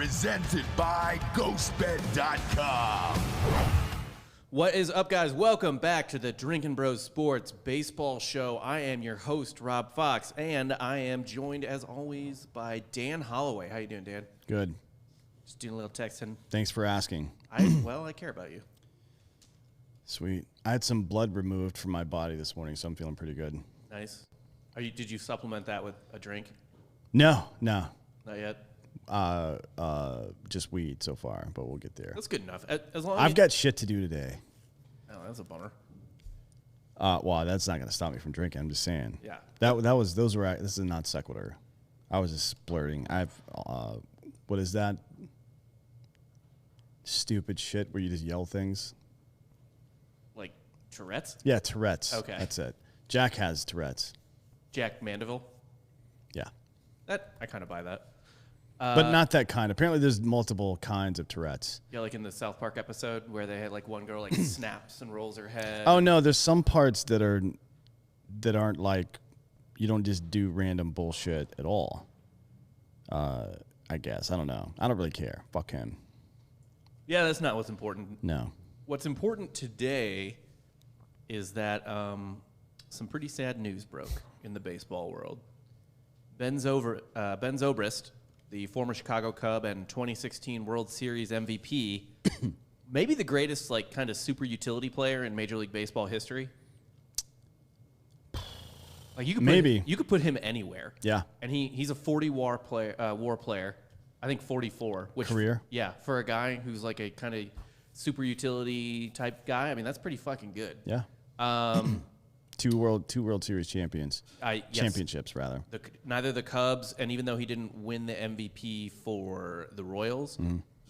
Presented by GhostBed.com. What is up, guys? Welcome back to the Drinkin' Bros Sports Baseball Show. I am your host, Rob Fox, and I am joined, as always, by Dan Hollaway. How you doing, Dan? Good. Just doing a little texting. Thanks for asking. I care about you. Sweet. I had some blood removed from my body this morning, so I'm feeling pretty good. Nice. Did you supplement that with a drink? No. Not yet? Just weed so far, but we'll get there. That's good enough. As long as I've got shit to do today. Oh, that's a bummer. Well, that's not going to stop me from drinking. I'm just saying. Yeah. This is a non sequitur. I was just splurting. What is that? Stupid shit where you just yell things. Like Tourette's? Yeah, Tourette's. Okay. That's it. Jack has Tourette's. Jack Mandeville? Yeah. I kind of buy that. But not that kind. Apparently, there's multiple kinds of Tourette's. Yeah, like in the South Park episode where they had like one girl like snaps and rolls her head. Oh no, there's some parts that aren't like you don't just do random bullshit at all. I guess I don't know. I don't really care. Fuck him. Yeah, that's not what's important. No. What's important today is that some pretty sad news broke in the baseball world. Ben Zobrist, the former Chicago Cub and 2016 World Series MVP, maybe the greatest like kind of super utility player in Major League Baseball history. Like you could put him anywhere. Yeah. And he's a 40 WAR player. I think 44. Which career? Yeah, for a guy who's like a kind of super utility type guy. I mean, that's pretty fucking good. Yeah. Two World Series champions. Yes. Championships, rather. Neither the Cubs, and even though he didn't win the MVP for the Royals,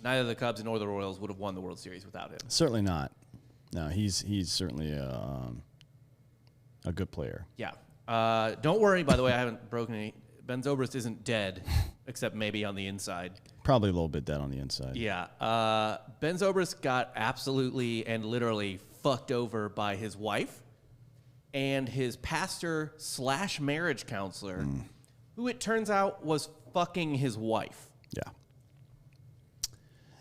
neither the Cubs nor the Royals would have won the World Series without him. Certainly not. No, he's certainly a good player. Yeah. Don't worry, by the way, I haven't broken any. Ben Zobrist isn't dead, except maybe on the inside. Probably a little bit dead on the inside. Yeah. Ben Zobrist got absolutely and literally fucked over by his wife and his pastor / marriage counselor, who it turns out was fucking his wife. Yeah.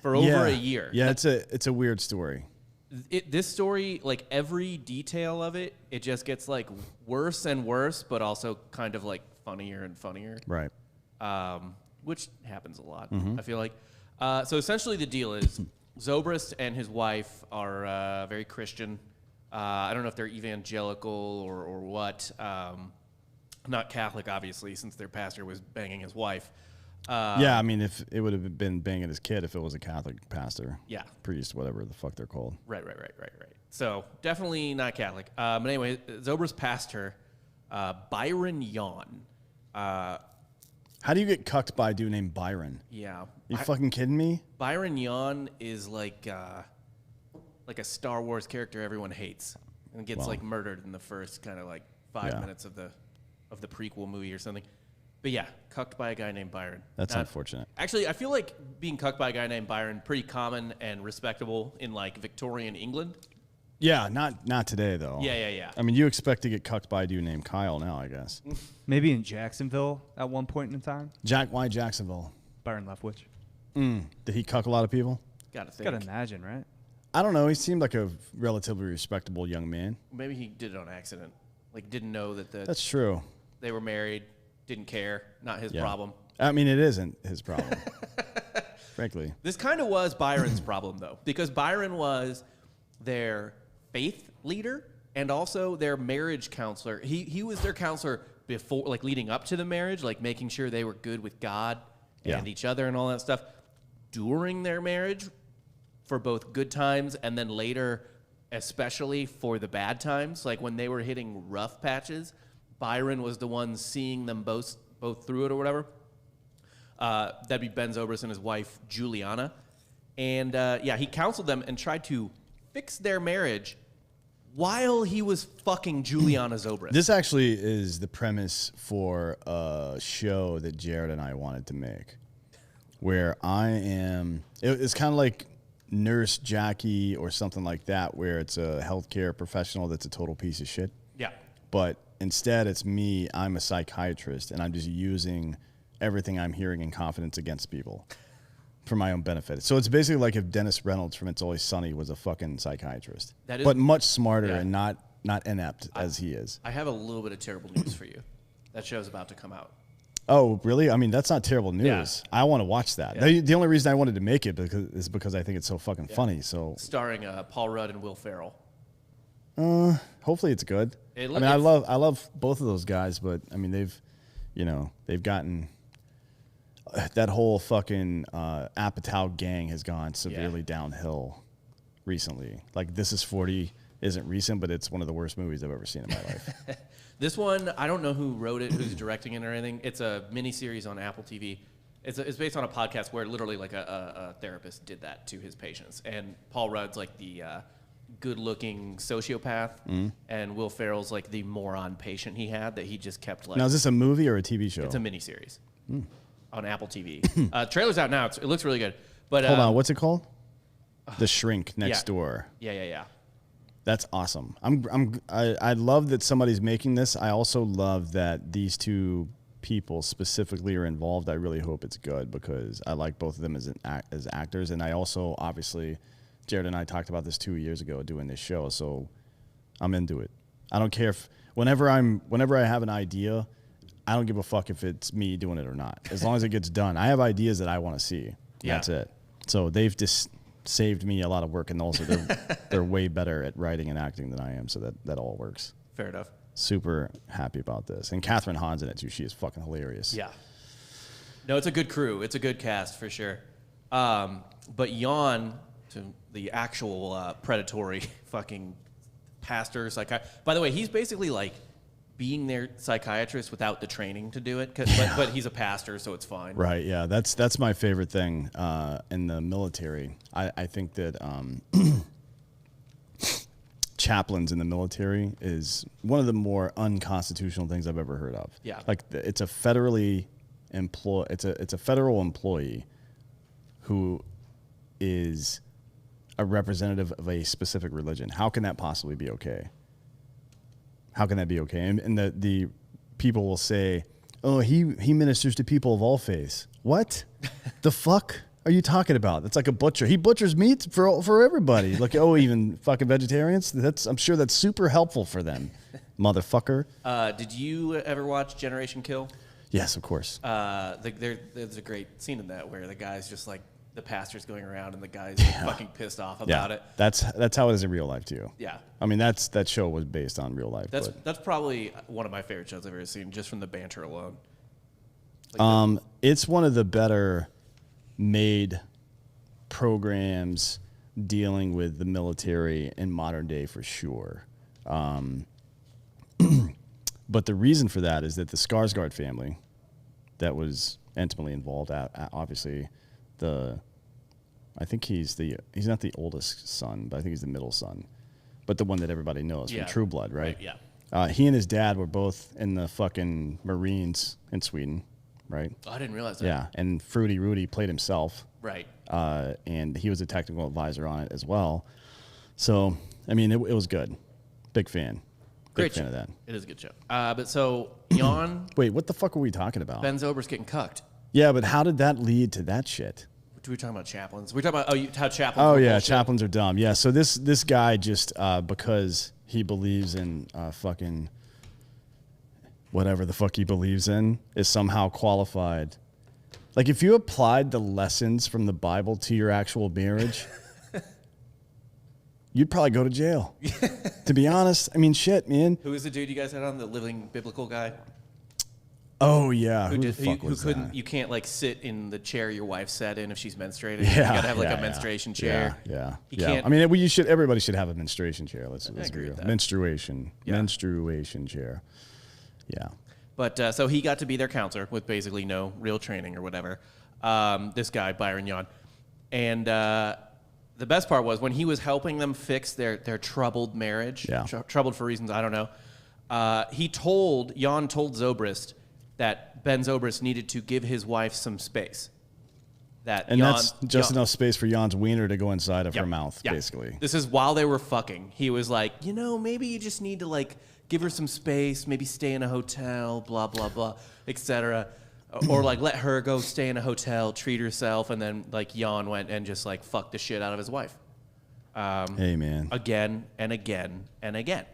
For over a year. Yeah, it's a weird story. This story, like every detail of it, it just gets like worse and worse, but also kind of like funnier and funnier. Right. Which happens a lot, I feel like. So essentially the deal is Zobrist and his wife are very Christian. I don't know if they're evangelical or what. Not Catholic, obviously, since their pastor was banging his wife. Yeah, I mean, if it would have been banging his kid if it was a Catholic pastor. Yeah. Priest, whatever the fuck they're called. Right. So definitely not Catholic. But anyway, Zobrist pastor, Byron Yawn. How do you get cucked by a dude named Byron? Yeah. You fucking kidding me? Byron Yawn is like a Star Wars character everyone hates and gets like murdered in the first kind of like 5 minutes of the prequel movie or something. But yeah, cucked by a guy named Byron. That's unfortunate. Actually, I feel like being cucked by a guy named Byron pretty common and respectable in like Victorian England. Yeah, not today though. Yeah. I mean, you expect to get cucked by a dude named Kyle now, I guess. Maybe in Jacksonville at one point in time. Why Jacksonville? Byron Leftwich. Did he cuck a lot of people? Gotta think. Gotta imagine, right? I don't know. He seemed like a relatively respectable young man. Maybe he did it on accident. Like didn't know that That's true. they were married, didn't care, not his problem. I mean, it isn't his problem. Frankly. This kind of was Byron's problem though, because Byron was their faith leader and also their marriage counselor. He was their counselor before, like leading up to the marriage, like making sure they were good with God and each other and all that stuff. During their marriage, for both good times and then later, especially for the bad times, like when they were hitting rough patches, Byron was the one seeing them both through it or whatever. That'd be Ben Zobrist and his wife, Juliana. And he counseled them and tried to fix their marriage while he was fucking Juliana Zobrist. This actually is the premise for a show that Jared and I wanted to make, where it's kind of like Nurse Jackie or something like that, where it's a healthcare professional that's a total piece of shit. Yeah. But instead, it's me. I'm a psychiatrist, and I'm just using everything I'm hearing in confidence against people. for my own benefit. So it's basically like if Dennis Reynolds from It's Always Sunny was a fucking psychiatrist, but much smarter and not inept as he is. I have a little bit of terrible news for you. That show's about to come out. Oh, really? I mean, that's not terrible news. Yeah. I want to watch that. Yeah. The only reason I wanted to make it is because I think it's so fucking funny. So starring Paul Rudd and Will Ferrell. hopefully it's good. I love both of those guys, but I mean they've gotten that whole fucking Apatow gang has gone severely downhill recently. Like This Is 40 isn't recent, but it's one of the worst movies I've ever seen in my life. This one, I don't know who wrote it, who's directing it or anything. It's a miniseries on Apple TV. It's based on a podcast where literally like a therapist did that to his patients. And Paul Rudd's like the good-looking sociopath, and Will Ferrell's like the moron patient he had that he just kept like. Now, is this a movie or a TV show? It's a miniseries on Apple TV. Trailer's out now. It looks really good. But hold on, what's it called? The Shrink Next Door. Yeah. That's awesome. I love that somebody's making this. I also love that these two people specifically are involved. I really hope it's good because I like both of them as actors, and I also obviously, Jared and I talked about this 2 years ago doing this show, so I'm into it. I don't care if whenever I have an idea, I don't give a fuck if it's me doing it or not. As long as it gets done, I have ideas that I want to see. Yeah. That's it. So they've just saved me a lot of work, and also they're way better at writing and acting than I am, so that all works. Fair enough. Super happy about this. And Catherine Hahn's in it too. She is fucking hilarious. Yeah. No, it's a good crew. It's a good cast for sure. But Jan, to the actual predatory fucking pastor, by the way, he's basically like being their psychiatrist without the training to do it, but he's a pastor, so it's fine. Right, yeah. That's my favorite thing in the military. I think that chaplains in the military is one of the more unconstitutional things I've ever heard of. Yeah. Like it's a federal employee who is a representative of a specific religion. How can that possibly be okay? How can that be okay? And the people will say, oh, he ministers to people of all faiths. What? The fuck are you talking about? That's like a butcher. He butchers meat for everybody. Like, oh, even fucking vegetarians? I'm sure that's super helpful for them, motherfucker. Did you ever watch Generation Kill? Yes, of course. There's a great scene in that where the guy's just like, the pastor's going around and the guy's like fucking pissed off about it. That's how it is in real life too. Yeah. I mean, that show was based on real life. That's probably one of my favorite shows I've ever seen, just from the banter alone. It's one of the better made programs dealing with the military in modern day for sure. But the reason for that is that the Skarsgård family that was intimately involved, obviously, I think he's not the oldest son, but I think he's the middle son, but the one that everybody knows from True Blood, right? Yeah. He and his dad were both in the fucking Marines in Sweden, right? Oh, I didn't realize that. Yeah, and Fruity Rudy played himself, right? And he was a technical advisor on it as well. So, I mean, it was good. Big fan. Great fan show. of that. It is a good show. But so Jan, wait, what the fuck were we talking about? Ben Zobrist getting cucked. Yeah, but how did that lead to that shit? Were we talking about chaplains? We're talking about how chaplains. Oh yeah, bullshit. chaplains are dumb. Yeah, so this guy just because he believes in fucking whatever the fuck he believes in is somehow qualified. Like if you applied the lessons from the Bible to your actual marriage, you'd probably go to jail. To be honest, I mean, shit, man. Who was the dude you guys had on, the living biblical guy? Oh yeah, who the fuck was couldn't? that? You can't like sit in the chair your wife sat in if she's menstruating. Yeah, you gotta have like yeah, a menstruation chair. Yeah. You can't. I mean, everybody should have a menstruation chair. Let's agree be with real. that. Menstruation chair. Yeah. But so he got to be their counselor with basically no real training or whatever. This guy Byron Jan, and the best part was when he was helping them fix their troubled marriage. Yeah. Troubled for reasons I don't know. Jan told Zobrist that Ben Zobrist needed to give his wife some space. That's just enough space for Jan's wiener to go inside of her mouth, yeah. basically. This is while they were fucking. He was like, maybe you just need to like give her some space, maybe stay in a hotel, blah, blah, blah, etc. or like let her go stay in a hotel, treat herself, and then like Jan went and just like fucked the shit out of his wife. Hey, man. Again and again and again.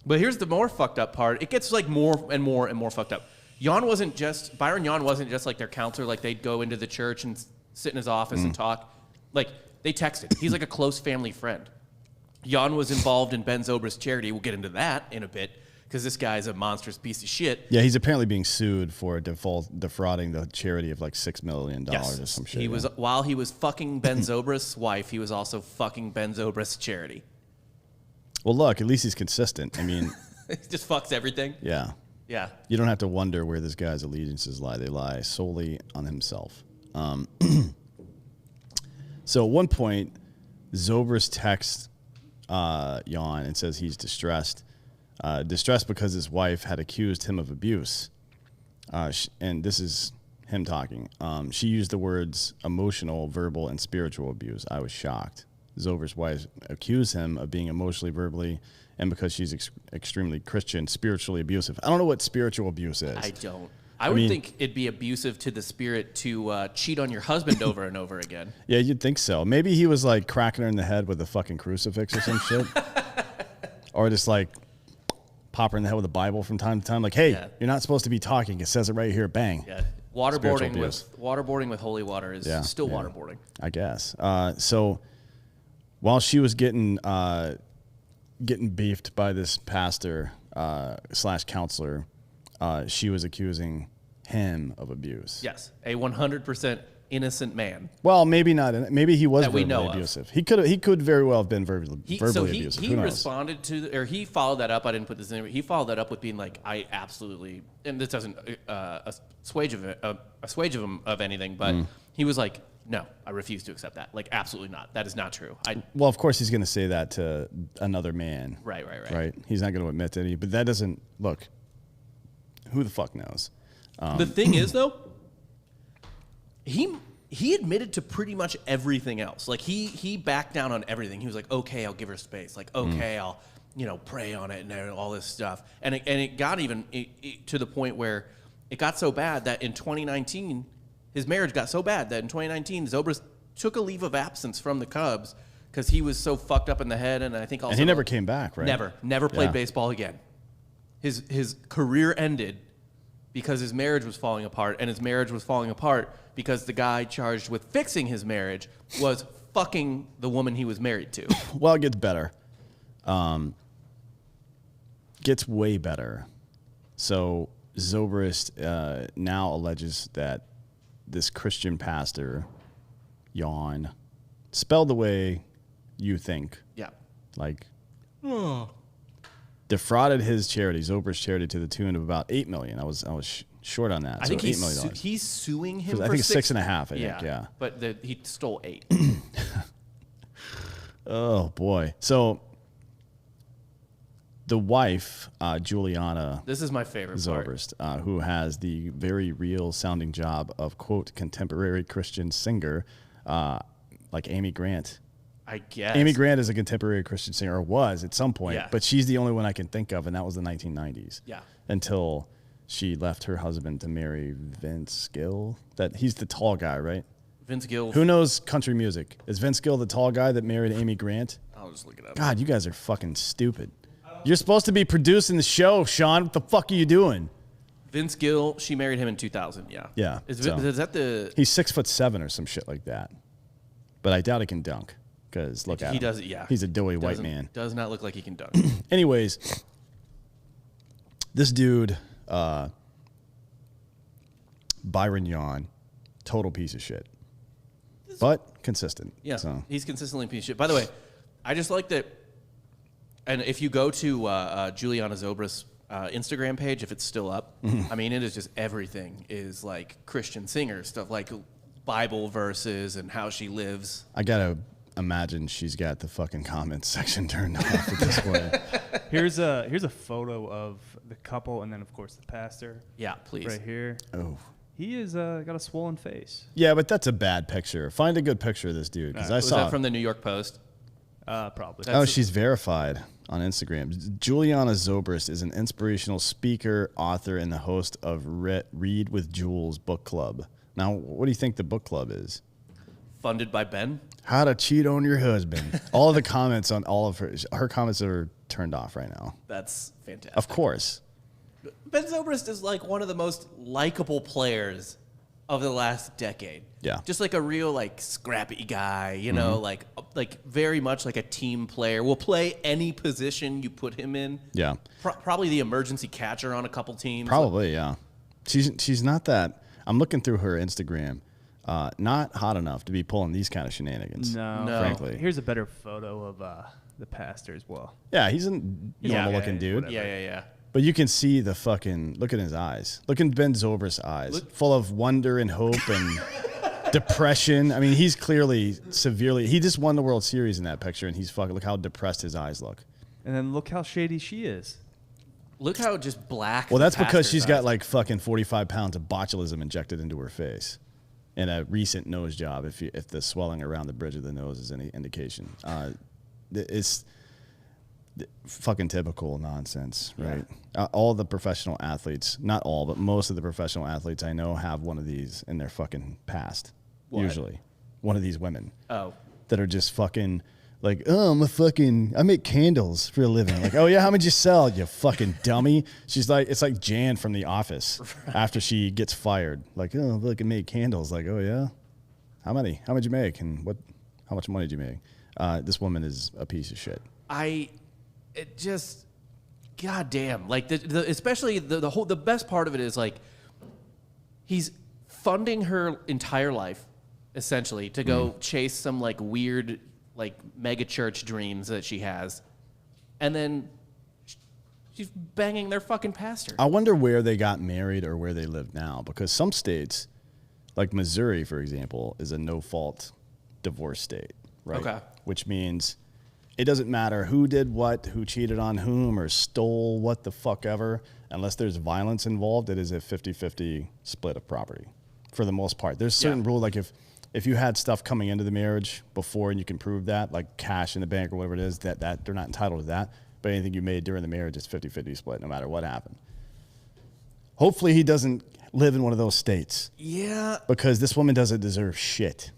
But here's the more fucked up part. It gets like more and more and more fucked up. Byron Jan wasn't just like their counselor. Like they'd go into the church and sit in his office and talk. Like they texted. He's like a close family friend. Jan was involved in Ben Zobrist's charity. We'll get into that in a bit because this guy's a monstrous piece of shit. Yeah, he's apparently being sued for defrauding the charity of like $6 million or some shit. He was while he was fucking Ben Zobrist's wife, he was also fucking Ben Zobrist's charity. Well, look, at least he's consistent. I mean, He just fucks everything. yeah. Yeah. You don't have to wonder where this guy's allegiances lie. They lie solely on himself. So at one point, Zobrist texts Jan and says he's distressed. Distressed because his wife had accused him of abuse. And this is him talking. She used the words emotional, verbal, and spiritual abuse. I was shocked. Zobrist's wife accused him of being emotionally, verbally, and because she's extremely Christian, spiritually abusive. I don't know what spiritual abuse is. I don't. I would think it'd be abusive to the spirit to cheat on your husband over and over again. Yeah, you'd think so. Maybe he was like cracking her in the head with a fucking crucifix or some shit. Or just like pop her in the head with a Bible from time to time. Like, hey, you're not supposed to be talking. It says it right here. Bang. Yeah. Waterboarding with holy water is still waterboarding. I guess. So while she was getting beefed by this pastor / counselor, she was accusing him of abuse. Yes, a 100% innocent man. Well, maybe not. Maybe he was That we verbally know of. abusive. He abusive. He responded to, or he followed that up. I didn't put this in. He followed that up with being like, I absolutely, and this doesn't assuage him of anything, but he was like, no, I refuse to accept that. Like, absolutely not. That is not true. Well, of course he's going to say that to another man. Right. Right. He's not going to admit to any, but that doesn't look. Who the fuck knows? The thing is, though, he admitted to pretty much everything else. Like he backed down on everything. He was like, okay, I'll give her space. Like, okay, I'll pray on it and all this stuff. And it got even to the point where it got so bad that in 2019, his marriage got so bad that in 2019, Zobrist took a leave of absence from the Cubs because he was so fucked up in the head, and I think also And he never came back, right? Never played baseball again. His career ended because his marriage was falling apart, and his marriage was falling apart because the guy charged with fixing his marriage was fucking the woman he was married to. Well, it gets better. Gets way better. So Zobrist now alleges that this Christian pastor, Jan, spelled the way you think. Yeah. Like, defrauded his charity, Zobrist charity, to the tune of about $8 million. I was short on that. I think $8 million. he's suing him. I think it's 6.5. I think. Yeah. But he stole 8. Oh boy. So the wife, Juliana. This is my favorite part. Zobrist, who has the very real sounding job of quote contemporary Christian singer, like Amy Grant. I guess. Amy Grant is a contemporary Christian singer, or was at some point, Yeah. but she's the only one I can think of, and that was the 1990s. Yeah. Until she left her husband to marry Vince Gill. He's the tall guy, right? Vince Gill. Who knows country music? Is Vince Gill the tall guy that married Amy Grant? I'll just look it up. God, you guys are fucking stupid. You're supposed to be producing the show, Sean. What the fuck are you doing? Vince Gill, she married him in 2000, yeah. Yeah. Is that the... He's 6'7" or some shit like that. But I doubt he can dunk. Because look at him. He does, yeah. He's a doughy white man. Does not look like he can dunk. Anyways, this dude, Byron Jan, total piece of shit. But consistent. Yeah, So. he's consistently a piece of shit. By the way, I just like that, and if you go to Juliana Zobrist's Instagram page, if it's still up, I mean, it is just everything is like Christian singer stuff, like Bible verses and how she lives. I got to imagine she's got the fucking comments section turned off at this point. Here's a photo of the couple, and then of course the pastor. Yeah, please. Right here. Oh. He is got a swollen face. Yeah, but that's a bad picture. Find a good picture of this dude. Because I Was saw that from the New York Post? Probably. Oh, she's verified on Instagram. Juliana Zobrist is an inspirational speaker, author, and the host of Read with Jules book club. Now, what do you think the book club is? Funded by Ben. How to cheat on your husband. All of the comments on all of her comments are turned off right now. That's fantastic. Of course. Ben Zobrist is like one of the most likable players of the last decade. Yeah. Just like a real like scrappy guy, you know, like very much like a team player. Will play any position you put him in. Yeah. Probably the emergency catcher on a couple teams. Probably, yeah. She's not that. I'm looking through her Instagram. Not hot enough to be pulling these kind of shenanigans. No. Frankly. Here's a better photo of the pastor as well. Yeah, he's a normal looking dude. whatever. Yeah. But you can see the fucking look at his eyes. Look at Ben Zobrist's eyes, full of wonder and hope and depression. I mean, he's clearly severely. He just won the World Series in that picture, and he's fucking. Look how depressed his eyes look. And then look how shady she is. Look how just black. Well, the that's because pastor's she's got eyes. like fucking 45 pounds of botulism injected into her face, and a recent nose job. If the swelling around the bridge of the nose is any indication, it's fucking typical nonsense, right? All the professional athletes, not all, but most of the professional athletes I know have one of these in their fucking past. What? Usually, one of these women Oh. that are just fucking like, oh, I make candles for a living. Like, oh yeah, how much you sell, you fucking dummy? She's like, it's like Jan from The Office after she gets fired. Like, oh, look, I make candles. Like, oh yeah, how many? How much you make? And how much money did you make? This woman is a piece of shit. It just, goddamn, like especially the best part of it is like, he's funding her entire life, essentially, to go chase some like weird, like mega church dreams that she has, and then she's banging their fucking pastor. I wonder where they got married or where they live now, because some states, like Missouri, for example, is a no-fault divorce state, right? Okay. Which means it doesn't matter who did what, who cheated on whom, or stole what the fuck ever. Unless there's violence involved, it is a 50-50 split of property for the most part. There's certain rule, like if you had stuff coming into the marriage before and you can prove that, like cash in the bank or whatever it is, that they're not entitled to that. But anything you made during the marriage is 50-50 split no matter what happened. Hopefully he doesn't live in one of those states. Yeah. Because this woman doesn't deserve shit.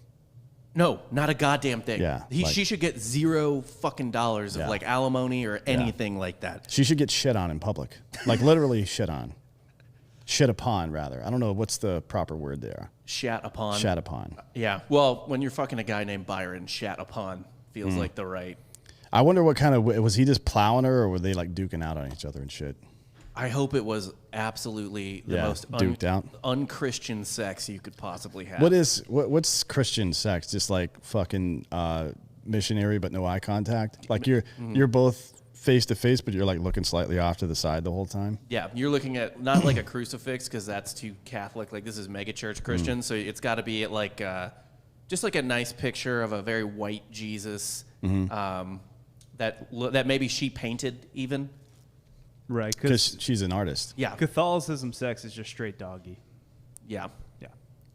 No, not a goddamn thing. Yeah, She should get $0 fucking dollars of like alimony or anything like that. She should get shit on in public. Like literally shit on. Shit upon, rather. I don't know. What's the proper word there? Shat upon. Shat upon. Yeah. Well, when you're fucking a guy named Byron, shat upon feels like the right. I wonder what kind of, was he just plowing her or were they like duking out on each other and shit? I hope it was absolutely the most duked out. unchristian sex you could possibly have. What's Christian sex? Just like fucking missionary but no eye contact? Like you're both face to face but you're like looking slightly off to the side the whole time? Yeah, you're looking at not like a crucifix because that's too Catholic. Like this is mega church Christian, so it's got to be at like just like a nice picture of a very white Jesus that maybe she painted even. Right, Because she's an artist. Yeah. Catholicism sex is just straight doggy. Yeah. Yeah.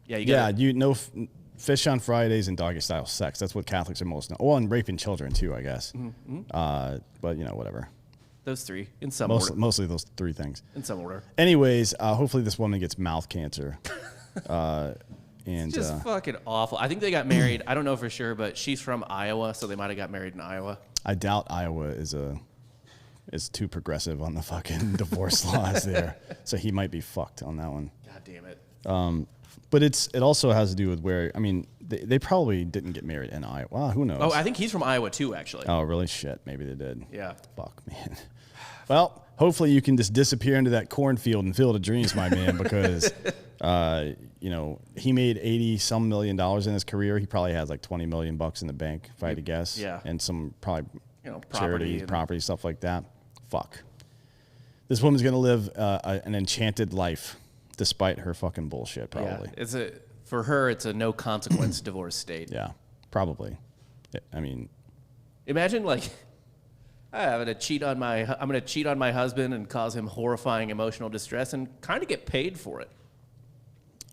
Yeah. You Yeah, gotta, you know, fish on Fridays and doggy style sex. That's what Catholics are most known. Well, and raping children too, I guess. But you know, whatever. those three in some order. Mostly those three things. In some order. Anyways, hopefully this woman gets mouth cancer. And Just fucking awful. I think they got married. I don't know for sure, but she's from Iowa, so they might have got married in Iowa. I doubt Iowa is too progressive on the fucking divorce laws there. So he might be fucked on that one. God damn it. But it also has to do with where, I mean, they probably didn't get married in Iowa. Well, who knows? Oh, I think he's from Iowa too, actually. Oh, really? Shit. Maybe they did. Yeah. Fuck, man. Well, hopefully you can just disappear into that cornfield and field of dreams, my man, because, you know, he made $80-some million in his career. He probably has like $20 million in the bank, if I had to guess. Yeah. And some probably property property, stuff like that. Fuck. This woman's going to live an enchanted life despite her fucking bullshit, probably. Yeah. For her, it's a no consequence divorce state. Yeah, probably. I mean, imagine like I'm gonna cheat on my husband and cause him horrifying emotional distress and kind of get paid for it.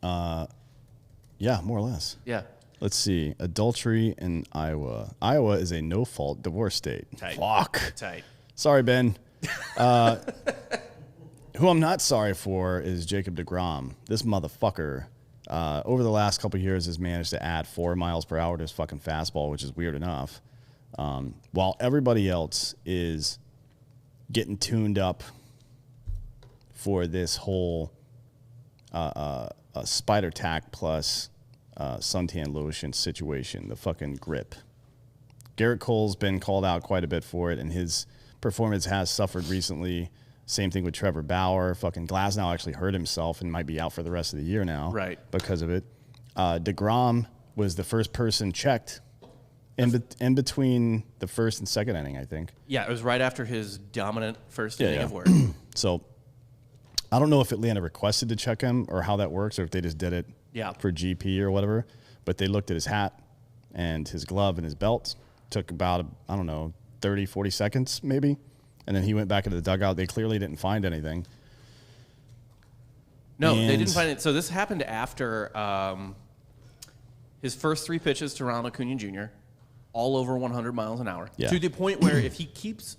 yeah, more or less. Yeah. Let's see. Adultery in Iowa. Iowa is a no-fault divorce state. Tight. Fuck. Tight. Sorry, Ben. Who I'm not sorry for is Jacob deGrom. This motherfucker, over the last couple of years, has managed to add 4 miles per hour to his fucking fastball, which is weird enough. While everybody else is getting tuned up for this whole spider tack plus suntan lotion situation, the fucking grip. Garrett Cole's been called out quite a bit for it, and his performance has suffered recently. Same thing with Trevor Bauer. Fucking Glasnow actually hurt himself and might be out for the rest of the year now. Right. Because of it. deGrom was the first person checked in between the first and second inning, I think. Yeah, it was right after his dominant first inning of work. So I don't know if Atlanta requested to check him or how that works, or if they just did it for GP or whatever. But they looked at his hat and his glove and his belt. Took about, 30, 40 seconds maybe. And then he went back into the dugout. They clearly didn't find anything. No, they didn't find it. So this happened after his first 3 pitches to Ronald Acuna Jr., all over 100 miles an hour. Yeah. To the point where if he keeps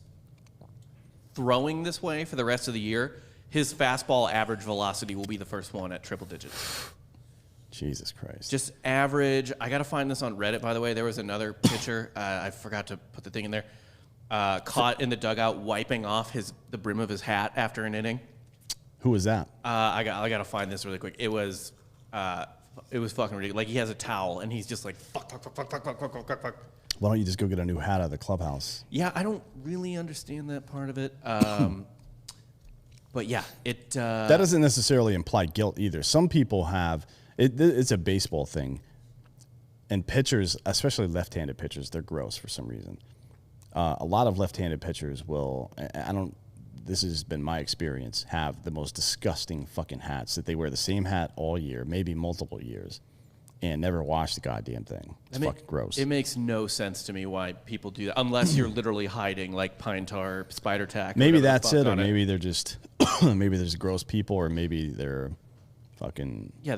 throwing this way for the rest of the year, his fastball average velocity will be the first one at triple digits. Jesus Christ. Just average. I got to find this on Reddit, by the way. There was another pitcher. I forgot to put the thing in there. Caught in the dugout wiping off the brim of his hat after an inning. Who was that? I got to find this really quick. It was fucking ridiculous. Like, he has a towel and he's just like fuck. Why don't you just go get a new hat out of the clubhouse? Yeah, I don't really understand that part of it. But yeah, that doesn't necessarily imply guilt either. Some people have it's a baseball thing, and pitchers, especially left-handed pitchers, they're gross for some reason. A lot of left-handed pitchers will. This has been my experience. Have the most disgusting fucking hats that they wear the same hat all year, maybe multiple years, and never wash the goddamn thing. It's fucking gross. It makes no sense to me why people do that, unless you're literally hiding like pine tar, spider tack. Maybe that's it, or maybe they're just maybe there's gross people, or maybe they're fucking. Yeah,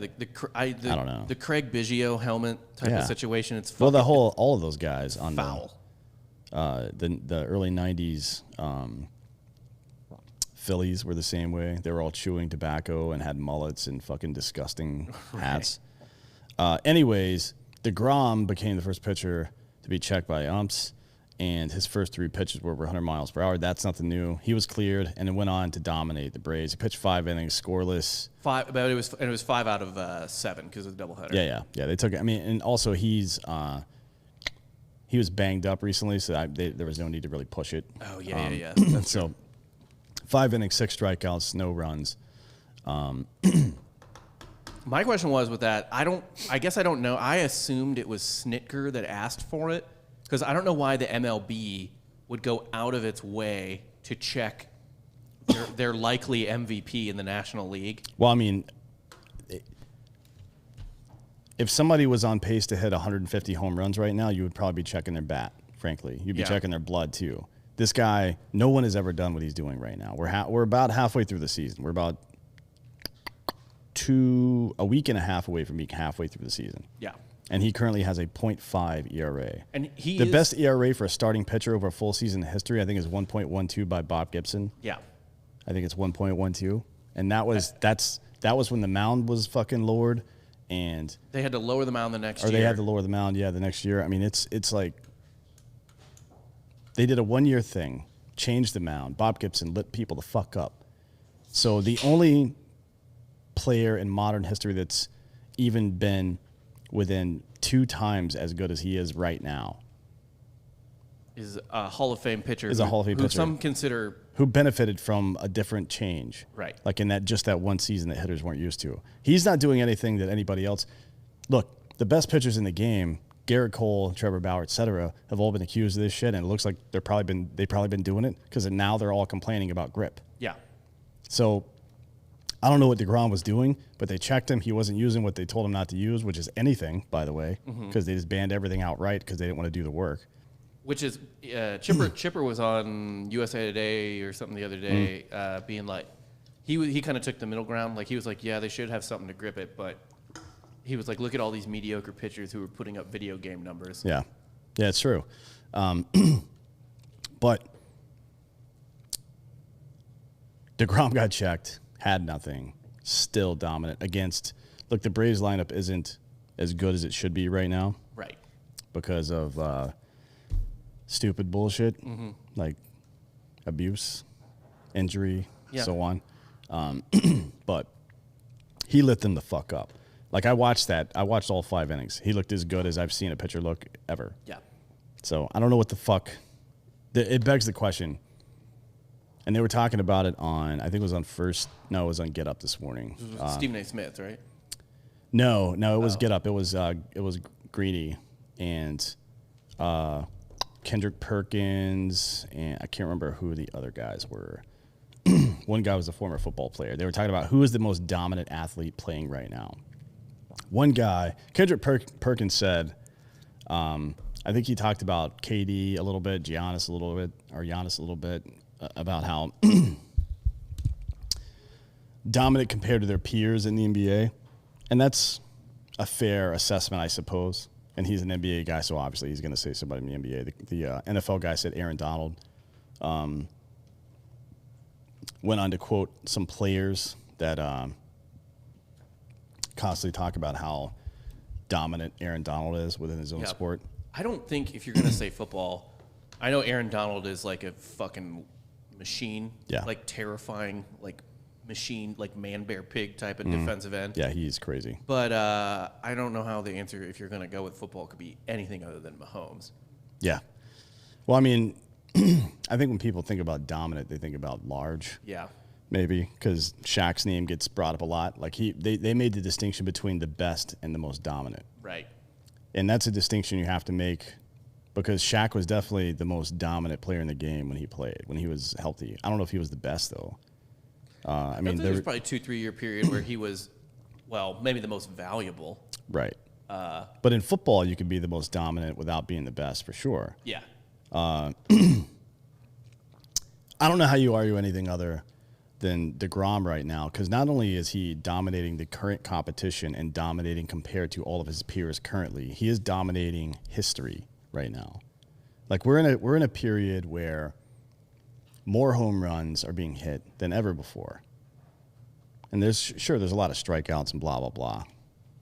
I don't know. The Craig Biggio helmet type of situation. It's fucking all of those guys on foul. The early '90s Phillies were the same way. They were all chewing tobacco and had mullets and fucking disgusting hats. Anyways, deGrom became the first pitcher to be checked by umps, and his first 3 pitches were over 100 miles per hour. That's nothing new. He was cleared and then went on to dominate the Braves. He pitched 5 innings, scoreless. 5, but it was 5 out of 7 because of the doubleheader. Yeah. They took it. I mean, and also he was banged up recently, so there was no need to really push it. Oh yeah. So 5 innings, 6 strikeouts, no runs. My question was with that, I guess I don't know. I assumed it was Snitker that asked for it, because I don't know why the MLB would go out of its way to check their likely MVP in the National League. Well, I mean, if somebody was on pace to hit 150 home runs right now, you would probably be checking their bat, frankly. You'd be checking their blood, too. This guy, no one has ever done what he's doing right now. We're about halfway through the season. We're about a week and a half away from being halfway through the season. Yeah. And he currently has a .5 ERA. And the best ERA for a starting pitcher over a full season in history, I think, is 1.12 by Bob Gibson. Yeah. I think it's 1.12. And that was when the mound was fucking lowered, and they had to lower the mound the next year. Or they had to lower the mound, the next year. I mean, it's like they did a 1-year thing, changed the mound. Bob Gibson lit people the fuck up. So the only player in modern history that's even been within 2 times as good as he is right now is a Hall of Fame pitcher. Who some consider who benefited from a different change, right? Like in that one season that hitters weren't used to. He's not doing anything that anybody else. Look, the best pitchers in the game, Garrett Cole, Trevor Bauer, etc., have all been accused of this shit, and it looks like they've probably been doing it because now they're all complaining about grip. Yeah. So I don't know what deGrom was doing, but they checked him. He wasn't using what they told him not to use, which is anything, by the way, because they just banned everything outright because they didn't want to do the work. Which is Chipper was on USA Today or something the other day, being like, he kind of took the middle ground. Like, he was like, yeah, they should have something to grip it, but He was like, look at all these mediocre pitchers who were putting up video game numbers. Yeah, it's true. But deGrom got checked, had nothing, still dominant against. Look, the Braves lineup isn't as good as it should be right now. Right. Because of stupid bullshit like abuse, injury, so on. But he lit them the fuck up. Like, I watched all 5 innings. He looked as good as I've seen a pitcher look ever. Yeah. So I don't know what the fuck. It begs the question. And they were talking about it on, I think it was on it was on Get Up this morning. It was Stephen A. Smith, right? No, it was Get Up. It was Greeny and Kendrick Perkins, and I can't remember who the other guys were. One guy was a former football player. They were talking about who is the most dominant athlete playing right now. One guy, Kendrick Perkins said, I think he talked about KD a little bit, Giannis a little bit, about how dominant compared to their peers in the NBA. And that's a fair assessment, I suppose. And he's an NBA guy, so obviously he's going to say somebody in the NBA. The NFL guy said Aaron Donald went on to quote some players that constantly talk about how dominant Aaron Donald is within his own sport. I don't think if you're going to say football, I know Aaron Donald is like a fucking machine. Yeah. Like terrifying, like machine, like man, bear, pig type of defensive end. Yeah, he's crazy. But I don't know how the answer, if you're going to go with football, could be anything other than Mahomes. Yeah. Well, I mean, I think when people think about dominant, they think about large. Yeah. Maybe because Shaq's name gets brought up a lot. Like they made the distinction between the best and the most dominant. Right. And that's a distinction you have to make because Shaq was definitely the most dominant player in the game when he played, when he was healthy. I don't know if he was the best, though. I mean, there was probably a 2-3 year period where he was, well, maybe the most valuable. Right. But in football, you could be the most dominant without being the best, for sure. Yeah. I don't know how you argue anything other than deGrom right now, because not only is he dominating the current competition and dominating compared to all of his peers currently, he is dominating history right now. Like we're in a period where more home runs are being hit than ever before. And there's a lot of strikeouts and blah blah blah.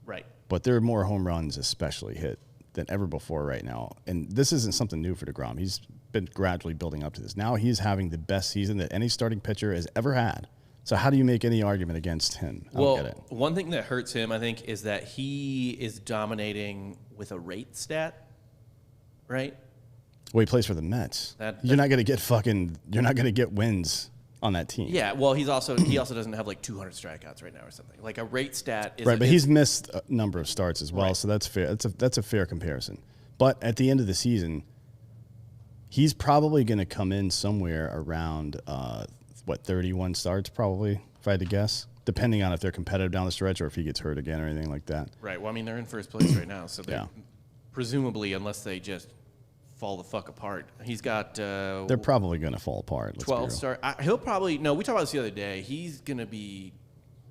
Right. But there are more home runs especially hit than ever before right now. And this isn't something new for deGrom. He's been gradually building up to this. Now he's having the best season that any starting pitcher has ever had. So how do you make any argument against him? I don't get it. One thing that hurts him, I think, is that he is dominating with a rate stat, right? Well, he plays for the Mets. You're not going to get wins on that team. Yeah, well, he also doesn't have like 200 strikeouts right now or something. Like a rate stat is right, but he's missed a number of starts as well, right. So that's fair. That's a fair comparison. But at the end of the season, he's probably going to come in somewhere around 31 starts, probably, if I had to guess, depending on if they're competitive down the stretch or if he gets hurt again or anything like that. Right. Well, I mean, they're in first place right now, so they're presumably, unless they just fall the fuck apart. He's got they're probably going to fall apart. 12 start. He'll probably we talked about this the other day. He's going to be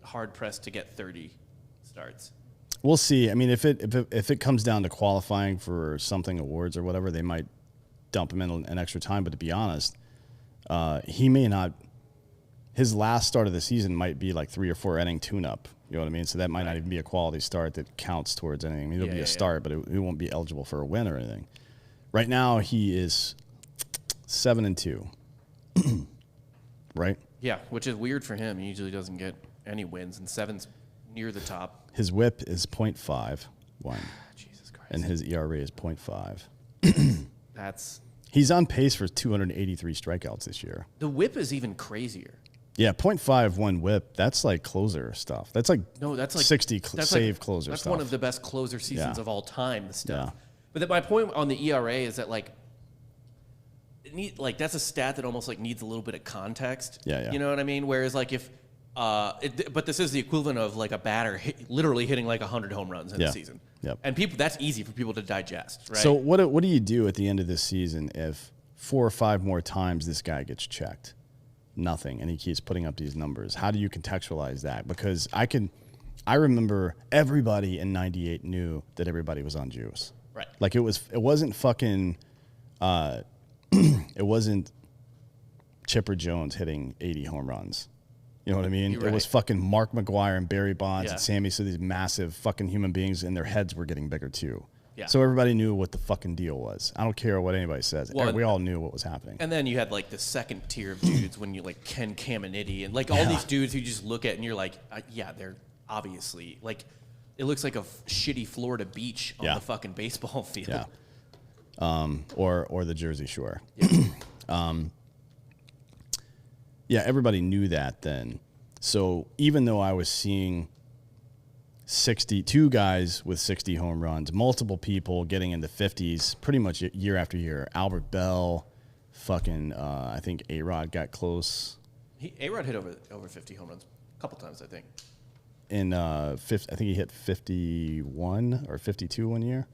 hard pressed to get 30 starts. We'll see. I mean, if it comes down to qualifying for something awards or whatever, they might dump him in an extra time. But to be honest, he may not. His last start of the season might be like 3 or 4 inning tune-up. You know what I mean? So that might not even be a quality start that counts towards anything. I mean, it'll be a start, but it won't be eligible for a win or anything. Right now, he is 7-2. Right? Yeah, which is weird for him. He usually doesn't get any wins, and 7's near the top. His WHIP is .51. Jesus Christ. And his ERA is .5. He's on pace for 283 strikeouts this year. The WHIP is even crazier. Yeah, .51 WHIP. That's like closer stuff. That's like 60 save closer that's stuff. That's one of the best closer seasons of all time. The stuff. Yeah. But my point on the ERA is that that's a stat that almost like needs a little bit of context. Yeah. You know what I mean? Whereas like if, but this is the equivalent of like a batter literally hitting like 100 home runs in a season. Yep. And that's easy for people to digest, right? So what do you do at the end of this season if 4 or 5 more times this guy gets checked? Nothing, and he keeps putting up these numbers. How do you contextualize that? Because I remember everybody in '98 knew that everybody was on juice. Right. Like it wasn't fucking, it wasn't Chipper Jones hitting 80 home runs. You know what I mean? You're It was right. fucking Mark McGuire and Barry Bonds Yeah. and Sammy. So these massive fucking human beings, and their heads were getting bigger too. Yeah. So everybody knew what the fucking deal was. I don't care what anybody says. Well, We all knew what was happening. And then you had like the second tier of dudes when you like Ken Caminiti and like all these dudes who you just look at and you're like, yeah, they're obviously like, it looks like a shitty Florida beach on Yeah. the fucking baseball field. Yeah. Or the Jersey Shore. Yeah. Yeah, everybody knew that then. So even though I was seeing 62 guys with 60 home runs, multiple people getting into 50s pretty much year after year. Albert Bell, fucking, I think A-Rod got close. A-Rod hit over 50 home runs a couple times, I think. In I think he hit 51 or 52 one year.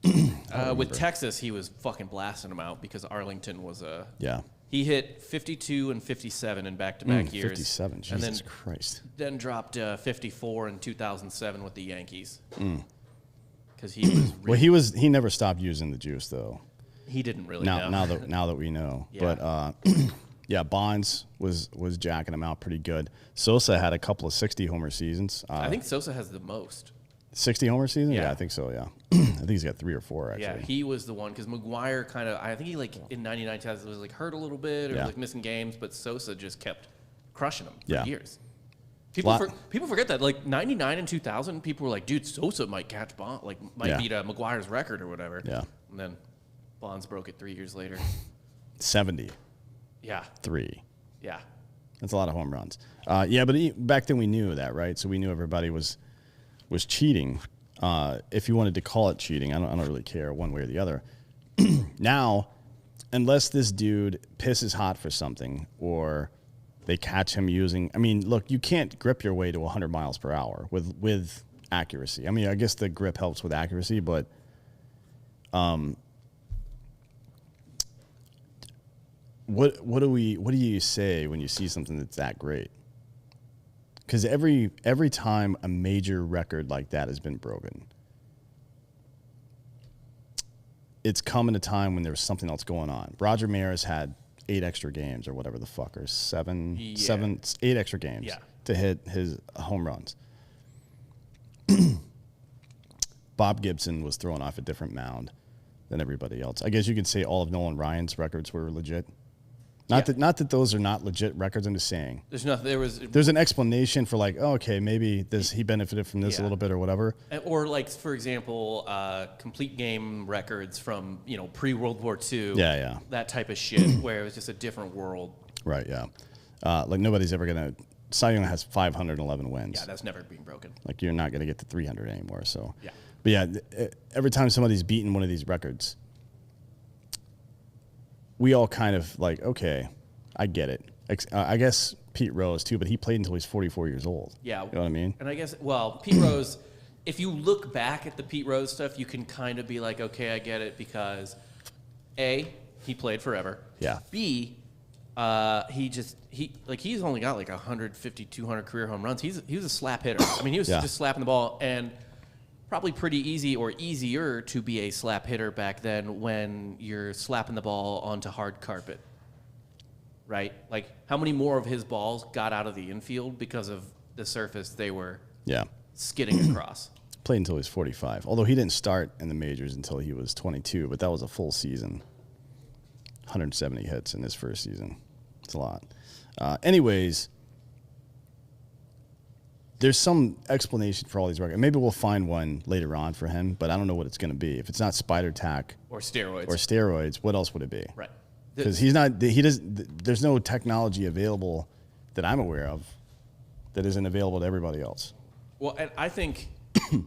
With Texas, he was fucking blasting them out because Arlington was a... Yeah. He hit 52 and 57 in back-to-back years. 57, Jesus and then, Christ. Then dropped 54 in 2007 with the Yankees. Because he was really, Well, he never stopped using the juice though. he didn't really Now know. now that we know. Yeah. But yeah, Bonds was jacking him out pretty good. Sosa had a couple of 60 homer seasons. I think Sosa has the most. 60 homer season? Yeah. Yeah, I think so, yeah. I think he's got 3 or 4 actually. Yeah, he was the one because McGuire kind of, I think he like in '99 was like hurt a little bit or Yeah. like missing games, but Sosa just kept crushing him for Yeah. years. People Lot- people forget that like '99 and 2000, people were like, dude, Sosa might catch Bond, like might Yeah. beat McGuire's record or whatever. Yeah. And then Bonds broke it 3 years later. 73. Yeah, yeah. That's a lot of home runs. Yeah, but back then we knew that, right? So we knew everybody was cheating. If you wanted to call it cheating, I don't really care one way or the other. Now, unless this dude pisses hot for something or they catch him using, I mean, look, you can't grip your way to 100 miles per hour with accuracy. I mean, I guess the grip helps with accuracy, but what do you say when you see something that's that great? Because every time a major record like that has been broken, it's come in a time when there was something else going on. Roger Maris had 8 extra games or whatever the fuck, or 8 extra games Yeah. to hit his home runs. Bob Gibson was thrown off a different mound than everybody else. I guess you could say all of Nolan Ryan's records were legit. Not that those are not legit records. I'm just saying. There's nothing. There's an explanation for like, oh, okay, maybe he benefited from this a Yeah. little bit or whatever. Or like, for example, complete game records from, pre-World War II. Yeah. That type of shit where it was just a different world. Right, yeah. Like nobody's ever gonna. Cy Young has 511 wins. Yeah, that's never being broken. Like you're not gonna get to 300 anymore. So. Yeah. But yeah, every time somebody's beaten one of these records, we all kind of like, okay, I get it. I guess Pete Rose too, but he played until he's 44 years old. Yeah. You know what I mean? And I guess, Pete Rose, if you look back at the Pete Rose stuff, you can kind of be like, okay, I get it because A, he played forever. Yeah. B, he's only got like 150, 200 career home runs. He was a slap hitter. I mean, he was just slapping the ball and probably pretty easy or easier to be a slap hitter back then when you're slapping the ball onto hard carpet. Right? Like, how many more of his balls got out of the infield because of the surface they were skidding across? Played until he was 45. Although he didn't start in the majors until he was 22, but that was a full season. 170 hits in his first season. It's a lot. Anyways, there's some explanation for all these records. Maybe we'll find one later on for him, but I don't know what it's going to be. If it's not spider tack Or steroids. or steroids, what else would it be? Right. Because there's no technology available that I'm aware of that isn't available to everybody else. Well, and I think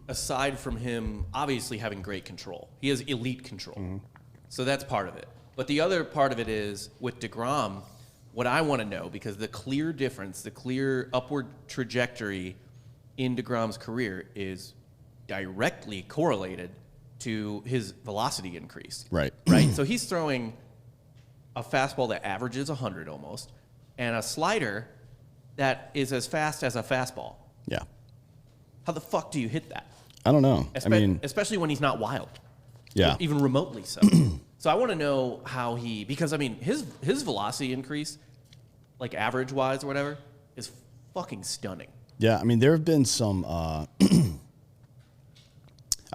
aside from him obviously having great control, he has elite control. Mm-hmm. So that's part of it. But the other part of it is with deGrom, what I want to know, because the clear difference, the clear upward trajectory in deGrom's career is directly correlated to his velocity increase. Right. Right? So he's throwing a fastball that averages 100 almost, and a slider that is as fast as a fastball. Yeah. How the fuck do you hit that? I don't know. Especially when he's not wild. Yeah. Even remotely so. So I want to know how because his velocity increase, like average wise or whatever, is fucking stunning. Yeah, I mean, there have been some.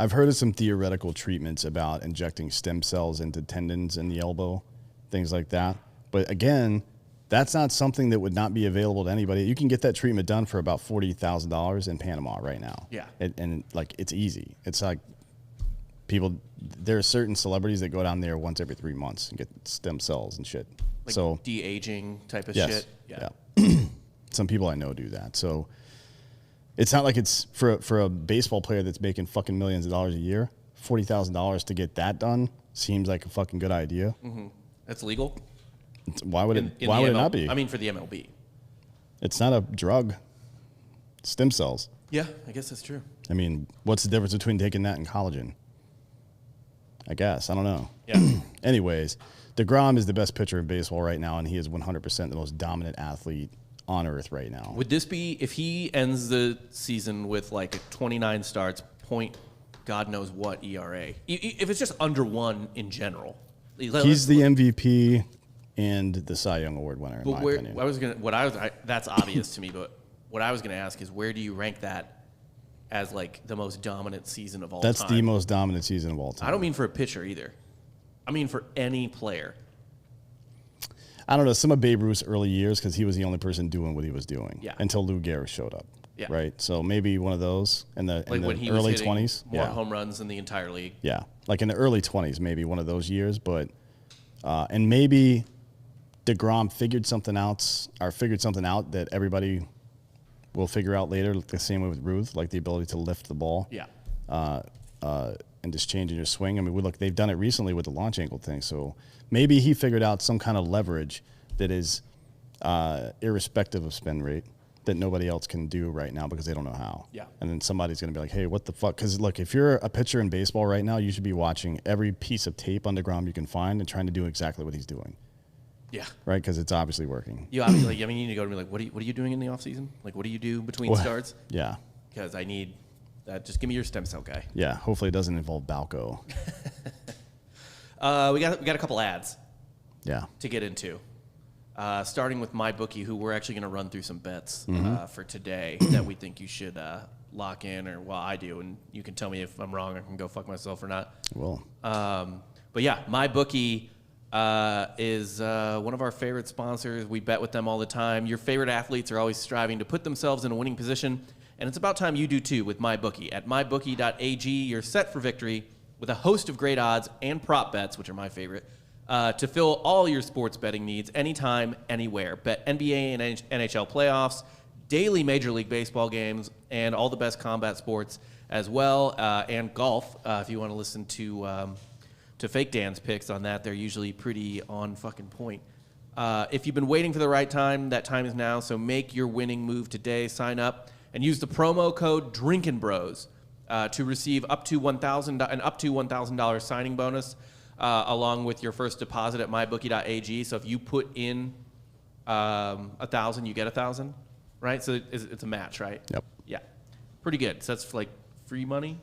I've heard of some theoretical treatments about injecting stem cells into tendons in the elbow, things like that. But again, that's not something that would not be available to anybody. You can get that treatment done for about $40,000 in Panama right now. Yeah, and like it's easy. It's like people. There are certain celebrities that go down there once every 3 months and get stem cells and shit. like so de-aging type of yes, shit. Yeah. Some people I know do that. So. It's not like it's for a baseball player that's making fucking millions of dollars a year. $40,000 to get that done seems like a fucking good idea. Mm-hmm. That's legal. Why would it not be? I mean, for the MLB. It's not a drug. Stem cells. Yeah, I guess that's true. I mean, what's the difference between taking that and collagen? I guess I don't know. Yeah. Anyways, deGrom is the best pitcher in baseball right now, and he is 100% the most dominant athlete on earth right now. Would this be if he ends the season with like a 29 starts, God knows what ERA? If it's just under 1 in general, he's the MVP and the Cy Young Award winner. In my opinion, that's obvious to me. But what I was gonna ask is, where do you rank that as like the most dominant season of all time? That's the most dominant season of all time. I don't mean for a pitcher either. I mean for any player. I don't know, some of Babe Ruth's early years, because he was the only person doing what he was doing until Lou Gehrig showed up. Yeah. Right? So maybe one of those in the early 20s. More home runs than the entire league. Yeah. Like in the early 20s, maybe one of those years. But, and maybe deGrom figured something out that everybody will figure out later, the same way with Ruth, like the ability to lift the ball. Yeah. And just changing your swing. I mean, they've done it recently with the launch angle thing. So maybe he figured out some kind of leverage that is irrespective of spin rate that nobody else can do right now because they don't know how. Yeah. And then somebody's going to be like, hey, what the fuck? Because, look, if you're a pitcher in baseball right now, you should be watching every piece of tape on deGrom you can find and trying to do exactly what he's doing. Yeah. Right? Because it's obviously working. You obviously, you need to go to me like, what are you doing in the offseason? Like, what do you do between starts? Yeah. Because I need that. Just give me your stem cell guy. Yeah. Hopefully it doesn't involve Balco. We got a couple ads. Yeah. To get into. Starting with MyBookie, who we're actually going to run through some bets for today that we think you should lock in, or I do, and you can tell me if I'm wrong. I can go fuck myself or not. Well. But yeah, MyBookie is one of our favorite sponsors. We bet with them all the time. Your favorite athletes are always striving to put themselves in a winning position, and it's about time you do too with MyBookie. At mybookie.ag, you're set for victory with a host of great odds and prop bets, which are my favorite, to fill all your sports betting needs anytime, anywhere. Bet NBA and NHL playoffs, daily Major League Baseball games, and all the best combat sports as well, and golf. If you want to listen to Fake Dan's picks on that, they're usually pretty on fucking point. If you've been waiting for the right time, that time is now. So make your winning move today. Sign up and use the promo code DrinkinBros to receive up to $1,000 signing bonus. Along with your first deposit at mybookie.ag. So if you put in 1,000, you get 1,000, right? So it's a match, right? Yep. Yeah, pretty good. So that's like free money.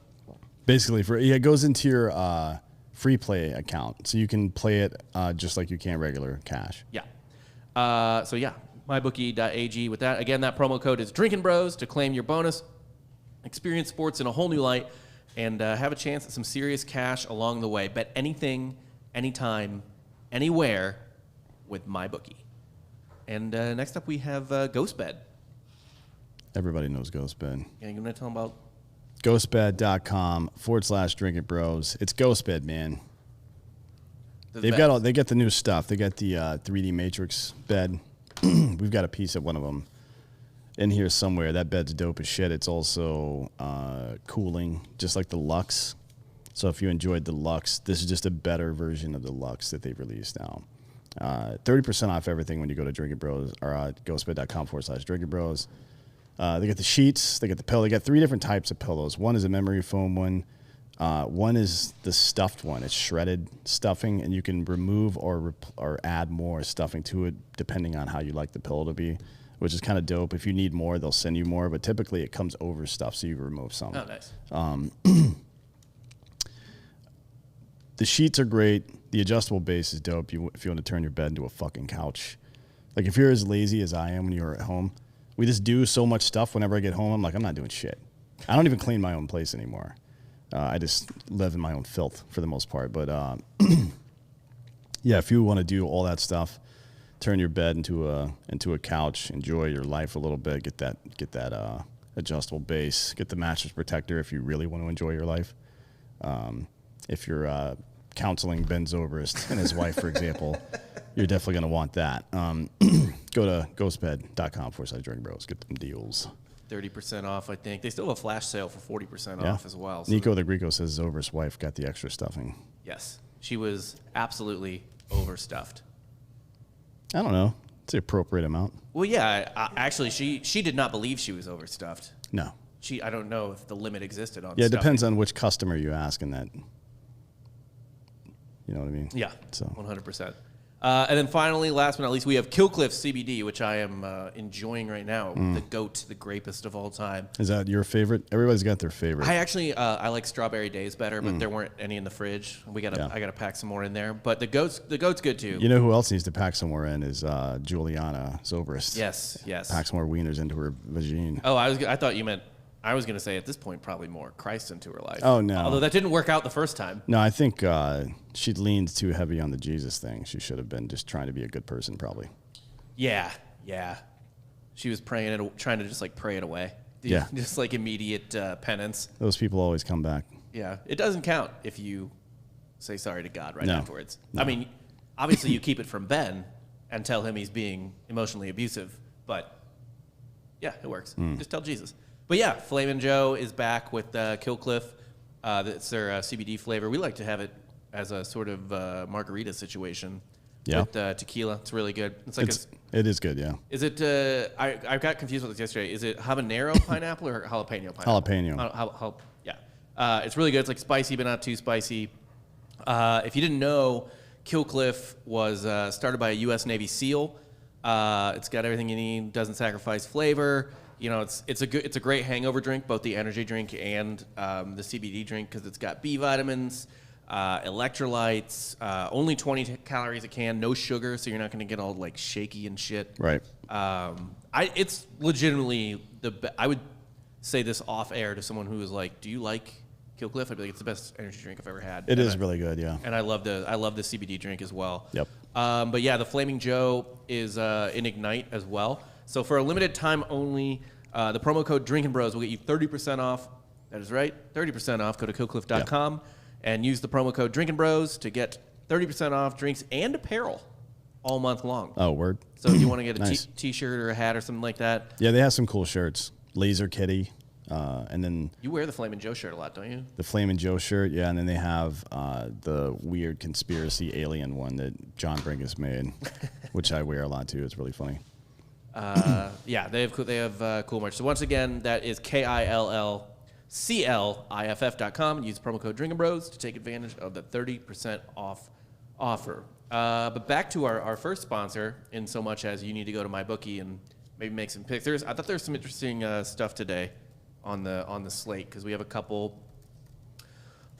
Basically, it goes into your free play account, so you can play it just like you can regular cash. Yeah. So yeah, mybookie.ag. With that, again, that promo code is DrinkinBros to claim your bonus. Experience sports in a whole new light. And have a chance at some serious cash along the way. Bet anything, anytime, anywhere with MyBookie. And next up, we have GhostBed. Everybody knows GhostBed. Yeah, you want to tell them about? GhostBed.com/DrinkItBros. It's GhostBed, man. They get the new stuff. They got the 3D Matrix bed. We've got a piece of one of them in here somewhere. That bed's dope as shit. It's also cooling, just like the Luxe. So if you enjoyed the Luxe, this is just a better version of the Luxe that they've released now. 30% off everything when you go to DrinkItBros or ghostbed.com/DrinkItBros. They got the sheets, they got the pillow. They got 3 different types of pillows. One is a memory foam one. One is the stuffed one. It's shredded stuffing, and you can remove or add more stuffing to it depending on how you like the pillow to be. which is kind of dope. If you need more, they'll send you more, but typically it comes over stuff, so you remove some. Oh, nice. The sheets are great. The adjustable base is dope if you want to turn your bed into a fucking couch. Like, if you're as lazy as I am when you're at home, we just do so much stuff whenever I get home. I'm like, I'm not doing shit. I don't even clean my own place anymore. I just live in my own filth for the most part. But, yeah, if you want to do all that stuff, turn your bed into a couch, enjoy your life a little bit, get that adjustable base, get the mattress protector if you really want to enjoy your life. If you're counseling Ben Zobrist and his wife, for example, you're definitely going to want that. Go to ghostbed.com/Drink Bros. Get them deals. 30% off, I think. They still have a flash sale for 40% off as well. So Nico the Greco says Zobrist's wife got the extra stuffing. yes, she was absolutely overstuffed. I don't know. It's the appropriate amount. Well, yeah, actually, she did not believe she was overstuffed. No. I don't know if the limit existed on Yeah, it stuffing. depends on which customer you ask in that. You know what I mean? Yeah, So 100%. And then finally, last but not least, we have Killcliff CBD, which I am enjoying right now. The GOAT, the grapest of all time. is that your favorite? Everybody's got their favorite. I actually I like Strawberry Days better, but there weren't any in the fridge. I gotta pack some more in there. But the goat's good too. You know who else needs to pack somewhere in is Juliana Zobrist. Yes. Pack some more wieners into her vagine. Oh, I thought you meant. I was gonna say at this point probably more Christ into her life. Oh, no. Although that didn't work out the first time. No, I think she leaned too heavy on the Jesus thing. She should have been just trying to be a good person, probably. Yeah. She was praying it, trying to just like pray it away. Yeah. Just like immediate penance. Those people always come back. Yeah, it doesn't count if you say sorry to God right No. afterwards. No. I mean, obviously you keep it from Ben and tell him he's being emotionally abusive, but yeah, it works. Just tell Jesus. But yeah, Flamin' Joe is back with Killcliff. That's their CBD flavor. We like to have it as a sort of margarita situation with tequila. It's really good. It's like it is good, yeah. is it? I got confused with this yesterday. Is it habanero pineapple or jalapeno pineapple? Jalapeno. Yeah. It's really good. It's like spicy, but not too spicy. If you didn't know, Killcliff was started by a U.S. Navy SEAL. It's got everything you need. Doesn't sacrifice flavor. You know, it's a great hangover drink, both the energy drink and the CBD drink, because it's got B vitamins, electrolytes, only 20 calories a can, no sugar, so you're not going to get all like shaky and shit. Right. It's legitimately I would say this off air to someone who is like, "Do you like Killcliff?" I'd be like, "It's the best energy drink I've ever had." It is really good, yeah. And I love the CBD drink as well. Yep. But yeah, the Flaming Joe is in Ignite as well. So for a limited time only, the promo code Drinkin' Bros will get you 30% off. That is right, 30% off. Go to killcliff.com and use the promo code Drinkin' Bros to get 30% off drinks and apparel all month long. Oh, word. So if you want to get a Nice. t-shirt or a hat or something like that. Yeah, they have some cool shirts. Laser Kitty, and then You wear the Flamin' Joe shirt a lot, don't you? the Flamin' Joe shirt, yeah, and then they have the weird conspiracy alien one that John Brinkus made, which I wear a lot too. It's really funny. Yeah, they have cool merch. So once again, that is KILLCLIFF.com. Use promo code Drinkin' Bros to take advantage of the 30% off offer. But back to our first sponsor, in so much as you need to go to MyBookie and maybe make some picks. I thought there was some interesting stuff today on the slate, because we have a couple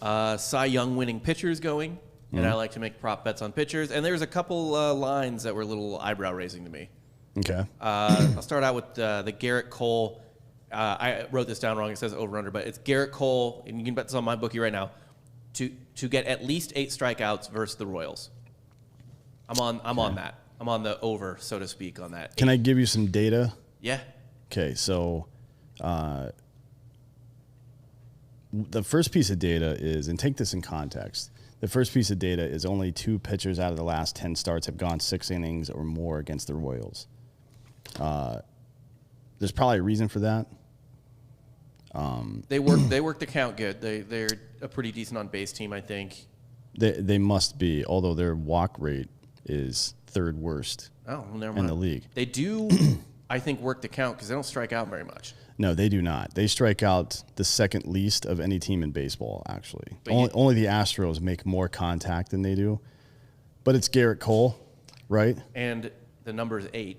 Cy Young winning pitchers going, and I like to make prop bets on pitchers. And there's a couple lines that were a little eyebrow raising to me. Okay. I'll start out with the Garrett Cole. I wrote this down wrong. It says over/under, but it's Garrett Cole, and you can bet this on MyBookie right now, to get at least 8 strikeouts versus the Royals. I'm on that. I'm on the over, so to speak, on that. Can I give you some data? Yeah. Okay, so the first piece of data is, and take this in context, the first piece of data is only 2 pitchers out of the last 10 starts have gone 6 innings or more against the Royals. There's probably a reason for that. They work the count good. They're a pretty decent on base team, I think. They must be, although their walk rate is 3rd worst Oh, well, never mind. in the league. They do, I think, work the count because they don't strike out very much. No, they do not. They strike out the 2nd least of any team in baseball, actually. But Only the Astros make more contact than they do. But it's Garrett Cole, right? And the number is 8.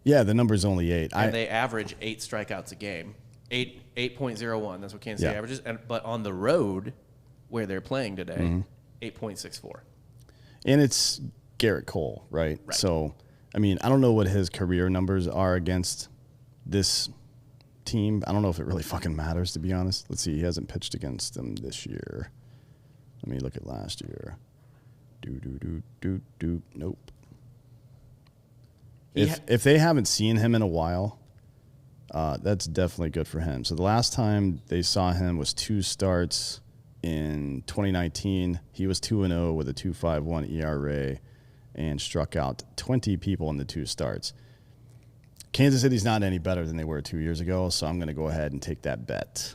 Yeah, the number's only 8. And they average 8 strikeouts a game. 8.01. That's what Kansas City Yeah. averages. But on the road, where they're playing today, 8.64. And it's Garrett Cole, right? So, I mean, I don't know what his career numbers are against this team. I don't know if it really fucking matters, to be honest. Let's see. He hasn't pitched against them this year. Let me look at last year. Nope. If they haven't seen him in a while, that's definitely good for him. So the last time they saw him was 2 starts in 2019. He was 2-0 with a 2.51 ERA and struck out 20 people in the 2 starts. Kansas City's not any better than they were 2 years ago, so I'm going to go ahead and take that bet.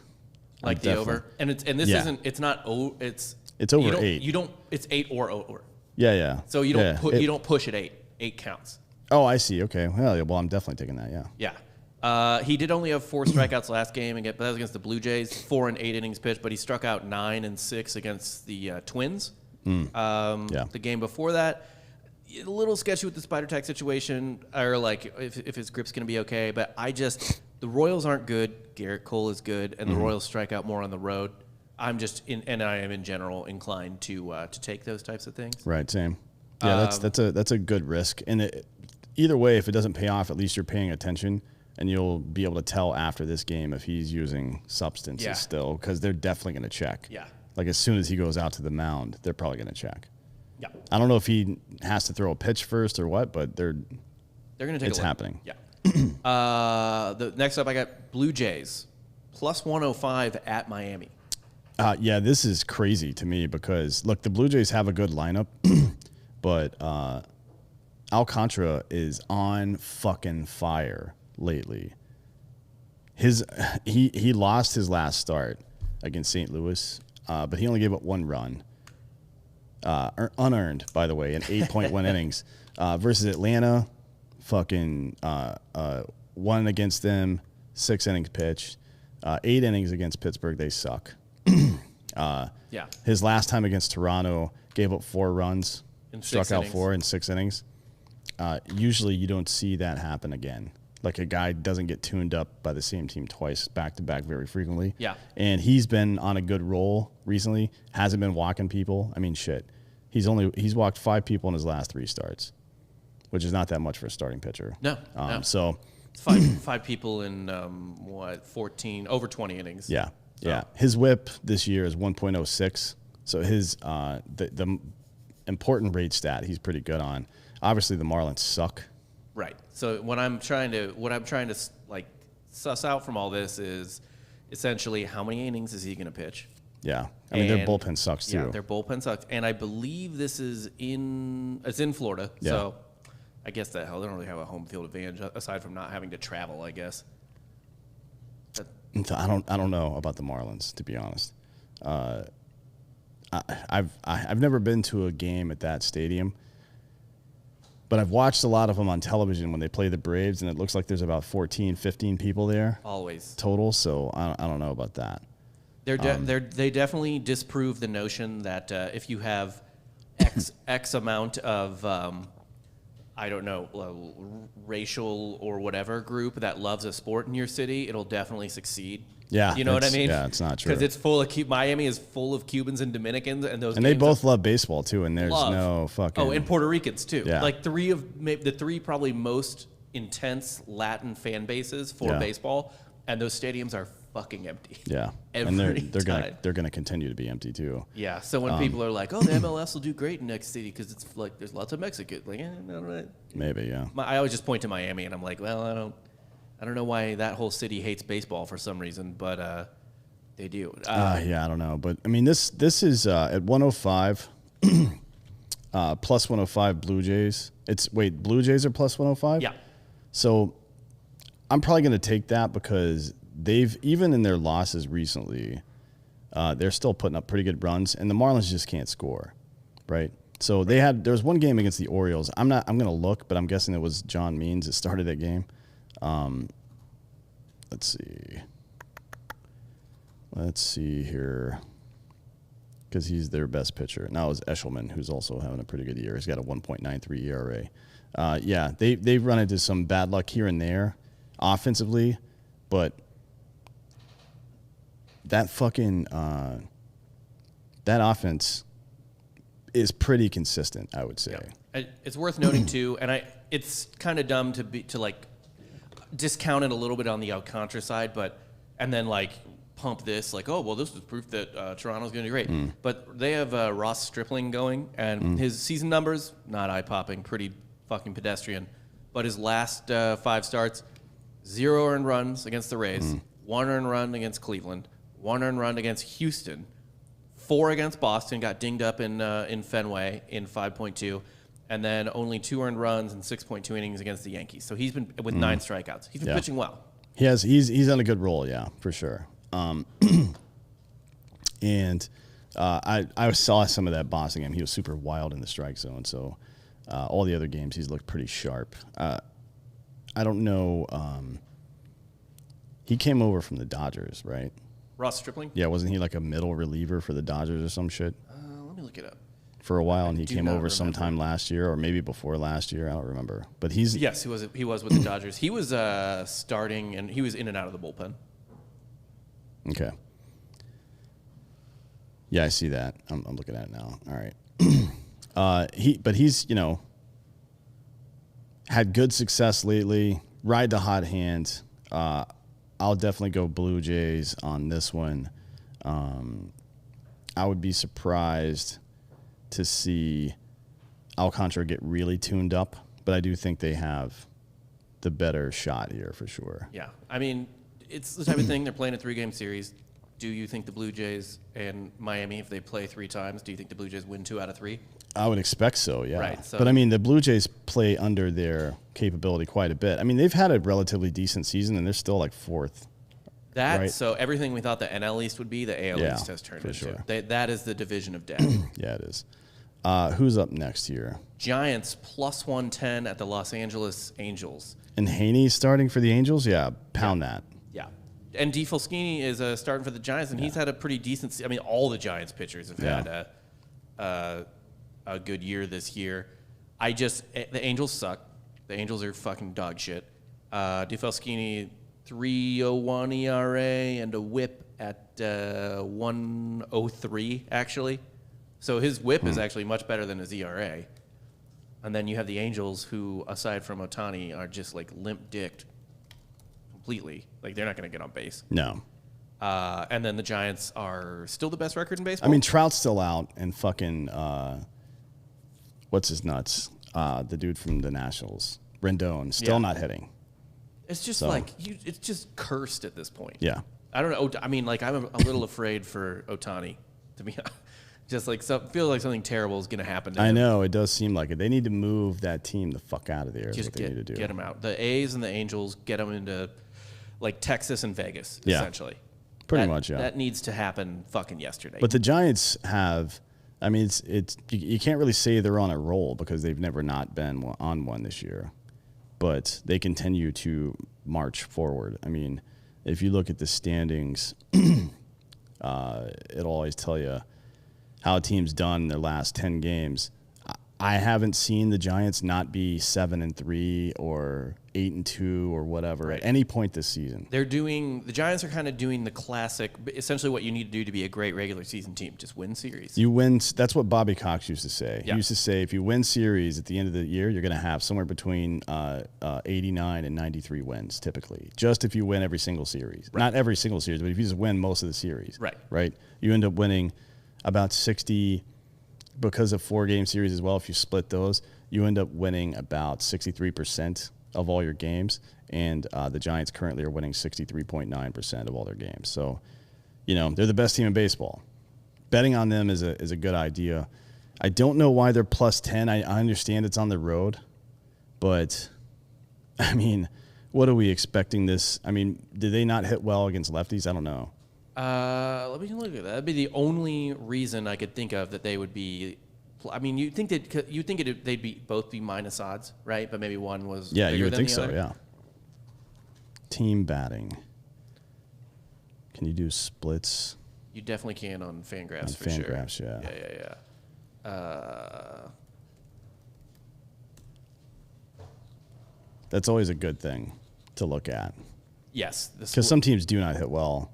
Like the over, and this isn't. It's not. It's over 8. You don't. It's 8 or over. Yeah. So you don't push at 8. 8 counts. Oh, I see. Okay. Well, I'm definitely taking that. Yeah. Yeah. He did only have 4 strikeouts last game, but that was against the Blue Jays. 4 and 8 innings pitched, but he struck out 9 and 6 against the Twins. The game before that, a little sketchy with the spider tack situation, or like if his grip's going to be okay. But the Royals aren't good. Garrett Cole is good, and the Royals strike out more on the road. I am in general inclined to take those types of things. Right. Same. Yeah. That's a good risk, and either way, if it doesn't pay off, at least you're paying attention, and you'll be able to tell after this game if he's using substances still, because they're definitely going to check. Yeah. Like as soon as he goes out to the mound, they're probably going to check. Yeah. I don't know if he has to throw a pitch first or what, but they're going to take. It's happening. Yeah. The next up, I got Blue Jays plus 105 at Miami. Yeah, this is crazy to me because look, the Blue Jays have a good lineup, but Alcantara is on fucking fire lately. He lost his last start against St. Louis, but he only gave up 1 run. Unearned, by the way, in 8.1 innings. Versus Atlanta, fucking 1 against them, 6 innings pitched. 8 innings against Pittsburgh, they suck. His last time against Toronto, gave up 4 runs, struck out 4 in 6 innings. Usually you don't see that happen again. Like a guy doesn't get tuned up by the same team twice back to back very frequently. Yeah. And he's been on a good roll recently. Hasn't been walking people. I mean, shit. He's walked 5 people in his last 3 starts, which is not that much for a starting pitcher. No. So it's 5 people in 14 over 20 innings. Yeah. So. Yeah. His whip this year is 1.06. So his the important rate stat he's pretty good on. Obviously the Marlins suck. Right. So what I'm trying to like suss out from all this is essentially how many innings is he going to pitch? Yeah. I mean, their bullpen sucks too. Yeah, their bullpen sucks. And I believe this is in Florida. Yeah. So I guess they don't really have a home field advantage aside from not having to travel, I guess. I don't know about the Marlins, to be honest. I've never been to a game at that stadium, but I've watched a lot of them on television when they play the Braves, and it looks like there's about 14, 15 people there. Always. Total, so I don't know about that. They definitely disprove the notion that if you have X amount of, racial or whatever group that loves a sport in your city, it'll definitely succeed. Yeah. You know what I mean? Yeah, it's not true. Because it's full of Miami is full of Cubans and Dominicans, and they both love baseball too, and there's no fucking. Oh, and Puerto Ricans too. Yeah. Like the 3 probably most intense Latin fan bases for baseball, and those stadiums are fucking empty. Yeah. Every and they're gonna continue to be empty too. Yeah. So when people are like, "Oh, the MLS will do great in next city because it's like there's lots of Mexicans," like, no. Maybe, yeah. I always just point to Miami, and I'm like, well, I don't know why that whole city hates baseball for some reason, but they do. Yeah, I don't know, but I mean, this is at 105, plus 105 Blue Jays. Blue Jays are plus 105. Yeah. So I'm probably going to take that because they've even in their losses recently, they're still putting up pretty good runs, and the Marlins just can't score, right? So there was one game against the Orioles. I'm going to look, but I'm guessing it was John Means that started that game. Let's see here. because he's their best pitcher. Now it's Eshelman, who's also having a pretty good year. He's got a 1.93 ERA. Yeah, they've run into some bad luck here and there offensively, but that fucking that offense is pretty consistent, I would say. Yeah. It's worth noting too, and it's kind of dumb to like discount it a little bit on the Alcantara side, and then like pump this like, oh well, this is proof that Toronto's going to do great. But they have Ross Stripling going, and his season numbers not eye popping, pretty fucking pedestrian. But his last 5 starts, 0 earned runs against the Rays, 1 earned run against Cleveland, 1 earned run against Houston, 4 against Boston, got dinged up in Fenway in 5.2, and then only 2 earned runs and 6.2 innings against the Yankees. So he's been with 9 strikeouts. He's been pitching well. He's on a good roll, yeah, for sure. And I saw some of that Boston game. He was super wild in the strike zone. So all the other games, he's looked pretty sharp. I don't know. He came over from the Dodgers, right? Ross Stripling? Yeah, wasn't he like a middle reliever for the Dodgers or some shit? Let me look it up. For a while, and he came over remember. sometime last year, or maybe before last year. I don't remember. But he's Yes, he was with the Dodgers. He was starting, and he was in and out of the bullpen. okay. Yeah, I see that. I'm looking at it now. All right. He's had good success lately. Ride the hot hand. I'll definitely go Blue Jays on this one. I would be surprised to see Alcantara get really tuned up, but I do think they have the better shot here for sure. Yeah. I mean, it's the type of thing, they're playing a 3-game series. Do you think the Blue Jays and Miami, if they play 3 times, do you think the Blue Jays win 2 out of 3? I would expect so, yeah. Right, so but I mean, the Blue Jays play under their capability quite a bit. I mean, they've had a relatively decent season, and they're still like 4th. Right. So everything we thought the NL East would be, the AL Yeah, East has turned for into. sure. That is the division of death. Yeah, it is. Who's up next here? Giants plus 110 at the Los Angeles Angels. And Haney's starting for the Angels? Yeah, pound that. Yeah. And DeFalskini is starting for the Giants, and he's had a pretty decent. I mean, all the Giants pitchers have had a good year this year. The Angels suck. The Angels are fucking dog shit. DeFalskini, 3.01 ERA and a WHIP at 1.03 actually. So his WHIP is actually much better than his ERA. And then you have the Angels, who, aside from Ohtani, are just like limp-dicked completely. Like, they're not going to get on base. No. And then the Giants are still the best record in baseball. I mean, Trout's still out, and fucking, what's his nuts? The dude from the Nationals, Rendon, still not hitting. it's just it's just cursed at this point. Yeah. I don't know. I mean, like, I'm a little afraid for Ohtani, to be honest. Just like feel like something terrible is going to happen to him. I know, it does seem like it. They need to move that team the fuck out of there. Just is what they need to do. Get them out. The A's and the Angels, get them into like Texas and Vegas, Yeah. essentially. Pretty much, yeah. That needs to happen fucking yesterday. But the Giants have, I mean, you can't really say they're on a roll because they've never not been on one this year. But they continue to march forward. I mean, if you look at the standings, it'll always tell you how a team's done in their last 10 games. I haven't seen the Giants not be 7-3 or 8-2 or whatever at any point this season. The Giants are kind of doing the classic, essentially what you need to do to be a great regular season team, just win series. You win. That's what Bobby Cox used to say. Yeah. He used to say, if you win series at the end of the year, you're going to have somewhere between 89 and 93 wins, typically. Just if you win every single series. Right. Not every single series, but if you just win most of the series. Right. Right? You end up winning about 60, because of 4-game series as well, if you split those, you end up winning about 63% of all your games. And the Giants currently are winning 63.9% of all their games. So, they're the best team in baseball. Betting on them is a good idea. I don't know why they're plus 10. I understand it's on the road. But, I mean, what are we expecting this? I mean, did they not hit well against lefties? I don't know. Let me look at that. That'd be the only reason I could think of that they would be. I mean, they'd be both be minus odds, right? But maybe one was you bigger would than think the so. other. Yeah. Team batting. Can you do splits? You definitely can on Fangraphs On for sure. Fangraphs, yeah. Yeah. That's always a good thing to look at. Yes. Because some teams do not hit well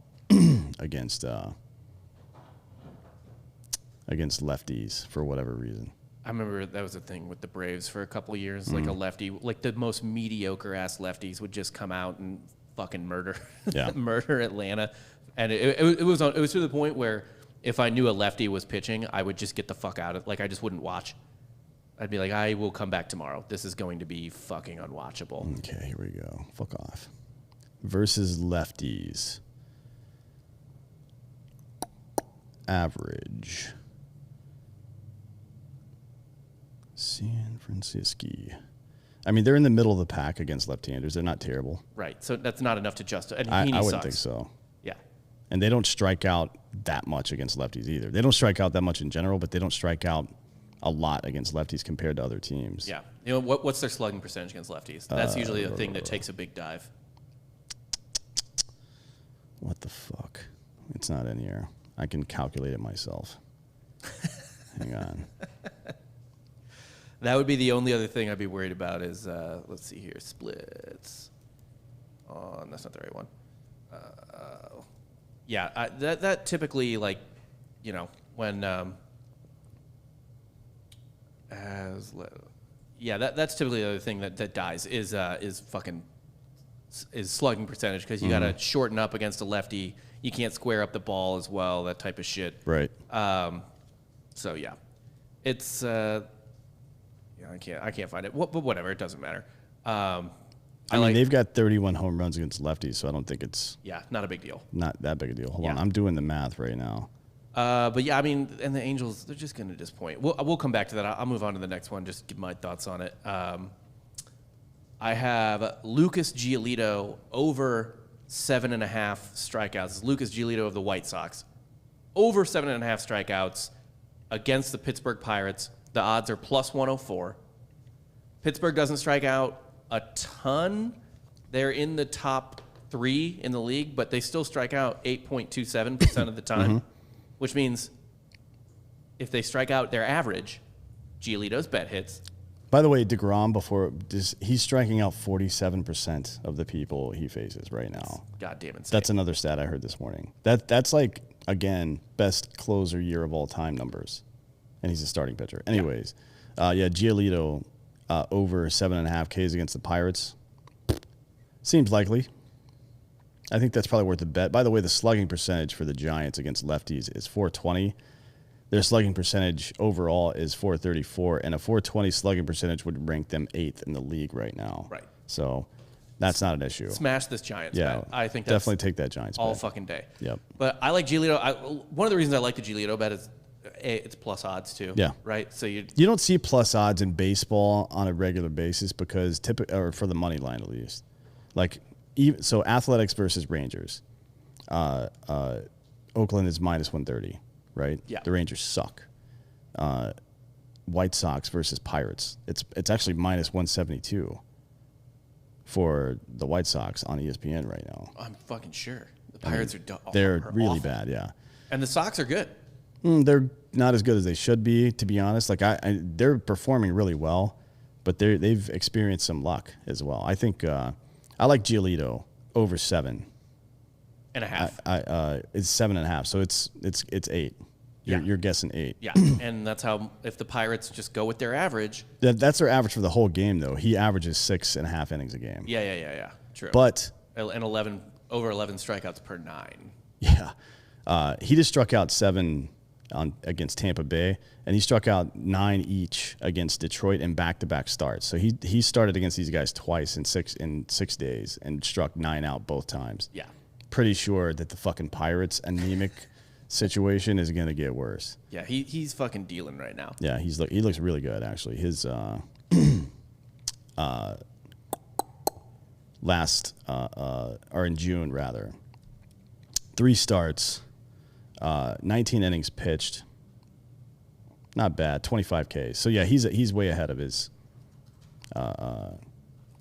against lefties for whatever reason. I remember that was a thing with the Braves for a couple of years. Like a lefty, like the most mediocre ass lefties would just come out and fucking murder, murder Atlanta. And it was to the point where if I knew a lefty was pitching, I would just get the fuck out of. Like I just wouldn't watch. I'd be like, I will come back tomorrow. This is going to be fucking unwatchable. Okay, here we go. Fuck off. Versus lefties. Average. San Francisco. I mean, they're in the middle of the pack against left-handers. They're not terrible. Right. So that's not enough to justify. And I Heaney wouldn't sucks. think so. Yeah. And they don't strike out that much against lefties either. They don't strike out that much in general, but they don't strike out a lot against lefties compared to other teams. Yeah. You know, what's their slugging percentage against lefties? That's usually a thing that takes a big dive. What the fuck? It's not in here. I can calculate it myself. Hang on. That would be the only other thing I'd be worried about is, let's see here, splits. Oh, that's not the right one. Yeah, that typically, like, you know, when that's typically the other thing that dies is slugging percentage because you got to shorten up against a lefty. You can't square up the ball as well, that type of shit. Right. So yeah, it's I can't find it. But whatever, it doesn't matter. I mean, they've got 31 home runs against lefties, so I don't think it's not a big deal. not that big a deal. Hold Yeah. on, I'm doing the math right now. But yeah, I mean, and the Angels, they're just going to disappoint. We'll come back to that. I'll move on to the next one, just give my thoughts on it. I have Lucas Giolito over 7.5 strikeouts. Lucas Giolito of the White Sox. Over 7.5 strikeouts against the Pittsburgh Pirates. The odds are plus 104. Pittsburgh doesn't strike out a ton. They're in the top 3 in the league, but they still strike out 8.27% of the time, which means if they strike out their average, Giolito's bet hits. By the way, deGrom he's striking out 47% of the people he faces right now. Goddamn insane. That's another stat I heard this morning. That's like, again, best closer year of all time numbers, and he's a starting pitcher. Anyways, Giolito over 7.5 Ks against the Pirates seems likely. I think that's probably worth a bet. By the way, the slugging percentage for the Giants against lefties is .420. Their slugging percentage overall is .434, and a .420 slugging percentage would rank them 8th in the league right now. Right. So that's not an issue. Smash this Giants Yeah, bet. I think that's definitely take that Giants all bet. fucking day. Yep. But I like Giolito. One of the reasons I like the Giolito bet is it's plus odds too. Yeah. Right. So you don't see plus odds in baseball on a regular basis because or for the money line at least. Like so Athletics versus Rangers. Oakland is minus 130, right? Yeah. The Rangers suck. White Sox versus Pirates. It's actually minus 172 for the White Sox on ESPN right now. I'm fucking sure the Pirates They're are really awful. bad, yeah. And the Sox are good. They're not as good as they should be, to be honest. Like they're performing really well, but they've experienced some luck as well. I think I like Giolito over 7.5. It's 7.5, so it's 8. You're guessing 8. Yeah, and that's how if the Pirates just go with their average. That's their average for the whole game, though. He averages 6.5 innings a game. Yeah. True. But and over 11 strikeouts per 9. Yeah, he just struck out 7 against Tampa Bay, and he struck out 9 each against Detroit in back-to-back starts. So he started against these guys twice in 6 days and struck 9 out both times. Yeah. Pretty sure that the fucking Pirates anemic situation is going to get worse. Yeah, he's fucking dealing right now. Yeah, he looks really good actually. His or in June rather. 3 starts, 19 innings pitched. Not bad, 25 Ks. So yeah, he's way ahead of his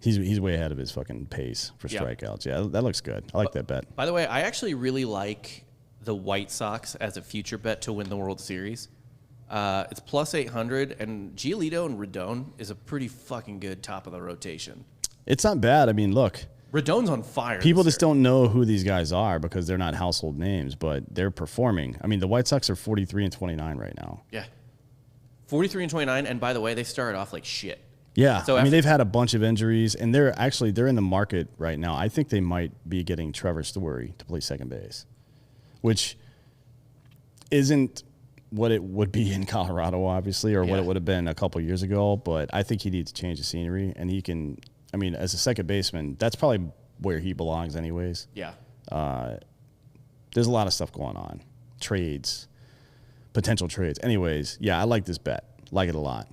he's way ahead of his fucking pace for strikeouts. Yeah, that looks good. I like that bet. By the way, I actually really like the White Sox as a future bet to win the World Series. It's plus 800, and Giolito and Rodon is a pretty fucking good top of the rotation. It's not bad. I mean, look. Rodon's on fire. People just don't know who these guys are because they're not household names, but they're performing. I mean, the White Sox are 43-29 right now. Yeah. 43-29, and by the way, they started off like shit. Yeah. So I mean, they've had a bunch of injuries, and they're in the market right now. I think they might be getting Trevor Story to play second base, which isn't what it would be in Colorado, obviously, or what it would have been a couple years ago, but I think he needs to change the scenery, and he can – I mean, as a second baseman, that's probably where he belongs anyways. Yeah. There's a lot of stuff going on. Trades, potential trades. Anyways, yeah, I like this bet. Like it a lot.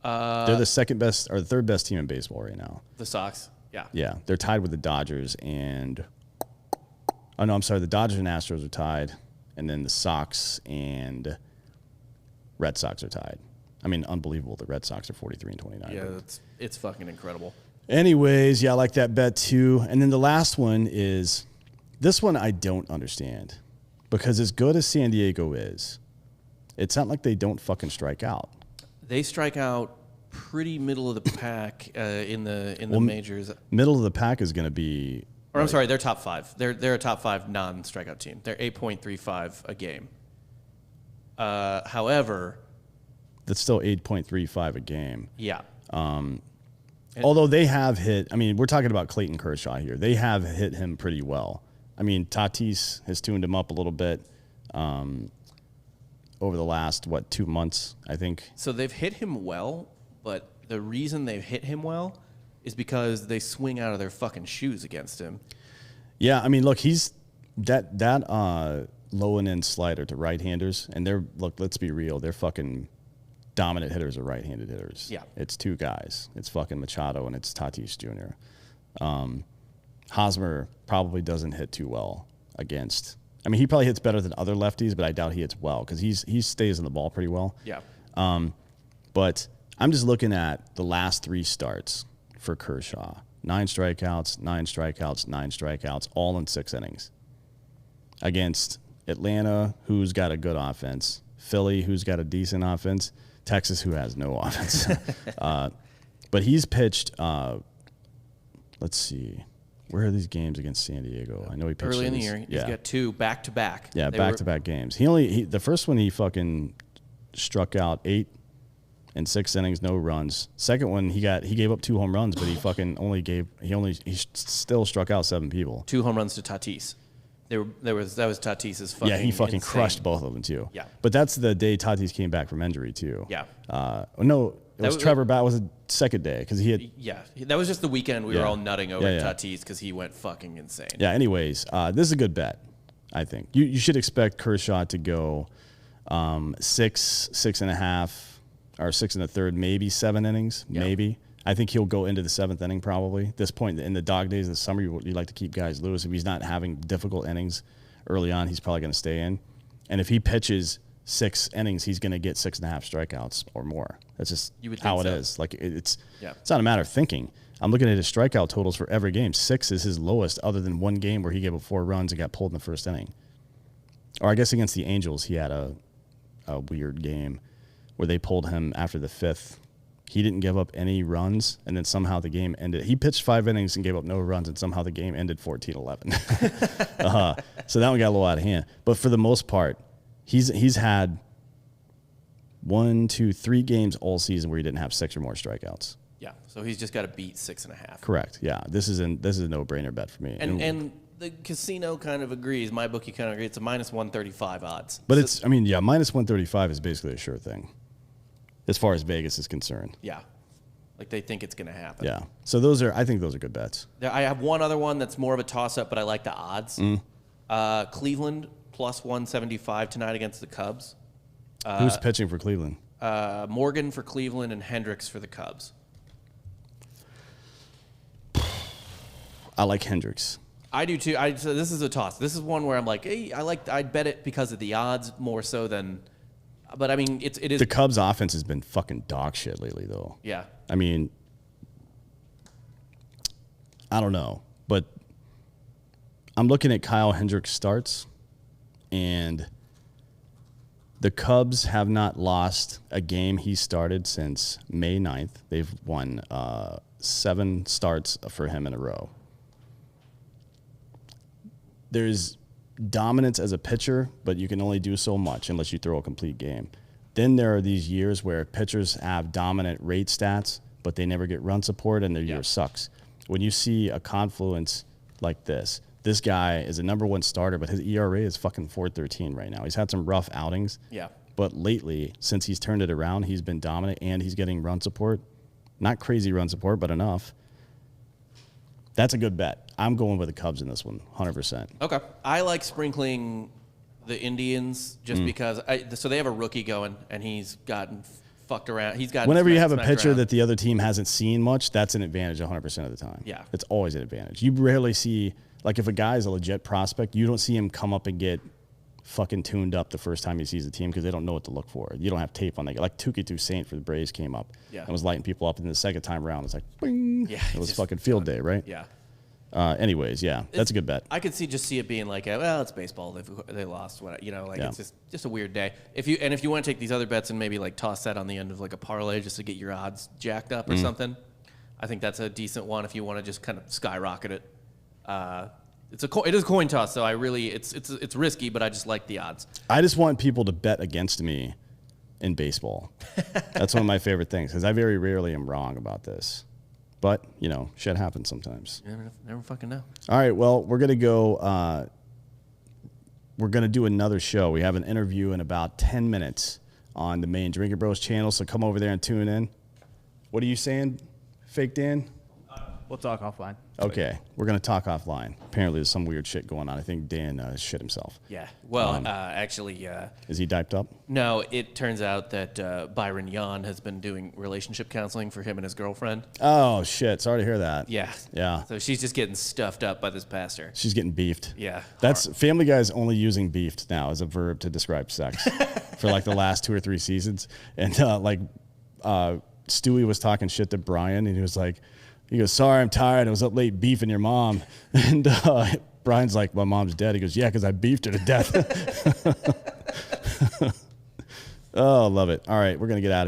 They're the second best or the third best team in baseball right now. The Sox, yeah. Yeah, they're tied with the Dodgers and – oh, no, I'm sorry. The Dodgers and Astros are tied, and then the Sox and Red Sox are tied. I mean, unbelievable. The Red Sox are 43-29. Yeah, it's fucking incredible. Anyways, yeah, I like that bet too. And then the last one is this one I don't understand because as good as San Diego is, it's not like they don't fucking strike out. They strike out pretty middle of the pack in the majors. Middle of the pack is going to be. Or I'm sorry, they're top 5. They're a top 5 non-strikeout team. They're 8.35 a game. However, that's still 8.35 a game. Yeah. Although they have hit, I mean, we're talking about Clayton Kershaw here. They have hit him pretty well. I mean, Tatis has tuned him up a little bit over the last, 2 months, I think. So they've hit him well, but the reason they've hit him well is because they swing out of their fucking shoes against him. Yeah, I mean, look, he's that low and end slider to right-handers, and let's be real, they're fucking dominant hitters are right-handed hitters. Yeah. It's two guys. It's fucking Machado and it's Tatis Jr. Hosmer probably doesn't hit too well against. I mean, he probably hits better than other lefties, but I doubt he hits well because he stays in the ball pretty well. Yeah. But I'm just looking at the last 3 starts for Kershaw. 9 strikeouts, 9 strikeouts, 9 strikeouts, all in 6 innings. Against Atlanta, who's got a good offense. Philly, who's got a decent offense. Texas, who has no offense. But he's pitched, let's see. Where are these games against San Diego? I know he pitched early in the year. He's got 2 back-to-back. Yeah, back-to-back games. The first one he fucking struck out 8 in 6 innings, no runs. Second one he gave up 2 home runs, but he still struck out 7 people. 2 home runs to Tatis. That was Tatis's fucking. Yeah, he fucking insane. crushed both of them too. Yeah, but that's the day Tatis came back from injury too. Yeah. No, it was Trevor Bat was the second day because he had. Yeah, that was just the weekend we were all nutting over Tatis because he went fucking insane. Yeah. Anyways, this is a good bet. I think you should expect Kershaw to go 6, 6.5, or 6 1/3, maybe 7 innings, maybe. I think he'll go into the 7th inning probably. At this point in the dog days of the summer, you like to keep guys loose. If he's not having difficult innings early on, he's probably going to stay in. And if he pitches 6 innings, he's going to get 6.5 strikeouts or more. That's just how it is. Like it's not a matter of thinking. I'm looking at his strikeout totals for every game. 6 is his lowest, other than one game where he gave up 4 runs and got pulled in the first inning. Or I guess against the Angels, he had a weird game where they pulled him after the 5th. He didn't give up any runs, and then somehow the game ended. He pitched 5 innings and gave up no runs, and somehow the game ended 14-11. So that one got a little out of hand. But for the most part, he's had 1, 2, 3 games all season where he didn't have 6 or more strikeouts. Yeah, so he's just got to beat 6.5. Correct. Yeah, this is a no-brainer bet for me. And the casino kind of agrees. My bookie kind of agrees. It's a minus 135 odds. But minus 135 is basically a sure thing, as far as Vegas is concerned. Yeah. Like they think it's going to happen. Yeah. So I think those are good bets. I have one other one that's more of a toss-up, but I like the odds. Cleveland plus 175 tonight against the Cubs. Who's pitching for Cleveland? Morgan for Cleveland and Hendricks for the Cubs. I like Hendricks. I do too. So this is a toss. This is one where I'm like, hey, I'd bet it because of the odds more so than. But I mean, it is. The Cubs' offense has been fucking dog shit lately, though. Yeah. I mean, I don't know, but I'm looking at Kyle Hendricks' starts And the Cubs have not lost a game he started since May 9th. They've won 7 starts for him in a row. There's dominance as a pitcher, but you can only do so much unless you throw a complete game. Then there are these years where pitchers have dominant rate stats, but they never get run support and their year sucks. When you see a confluence like this guy is a number 1 starter, but his ERA is fucking 4.13 right now. He's had some rough outings. Yeah. But lately, since he's turned it around, he's been dominant and he's getting run support. Not crazy run support, but enough. That's a good bet. I'm going with the Cubs in this one, 100%. Okay. I like sprinkling the Indians just because. So they have a rookie going, and he's gotten fucked around. He's got. Whenever you have a smacked pitcher around. that the other team hasn't seen much, that's an advantage 100% of the time. Yeah. It's always an advantage. You rarely see, like if a guy is a legit prospect, you don't see him come up and get fucking tuned up the first time he sees the team because they don't know what to look for. You don't have tape on that. Like Tuki Toussaint for the Braves came up and was lighting people up, and then the second time around, it's like, bing. Yeah, it was fucking field day, right? Yeah. Anyways, that's a good bet. I could see it being like, well, it's baseball. They lost. What it's just a weird day. If you want to take these other bets and maybe like toss that on the end of like a parlay just to get your odds jacked up or something, I think that's a decent one. If you want to just kind of skyrocket it, it is a coin toss. So it's risky, but I just like the odds. I just want people to bet against me in baseball. That's one of my favorite things because I very rarely am wrong about this. But, shit happens sometimes. You never fucking know. All right, well, we're going to go, we're going to do another show. We have an interview in about 10 minutes on the main Drinking Bros channel, so come over there and tune in. What are you saying, Fake Dan? We'll talk offline. Okay, we're going to talk offline. Apparently there's some weird shit going on. I think Dan shit himself. Yeah. Well, actually... Is he diped up? No, it turns out that Byron Yan has been doing relationship counseling for him and his girlfriend. Oh, shit. Sorry to hear that. Yeah. Yeah. So she's just getting stuffed up by this pastor. She's getting beefed. Yeah. That's Family Guy's only using beefed now as a verb to describe sex for like the last 2 or 3 seasons. And Stewie was talking shit to Brian, and he goes, sorry, I'm tired. I was up late beefing your mom. And Brian's like, my mom's dead. He goes, yeah, because I beefed her to death. Oh, love it. All right, we're going to get out of here.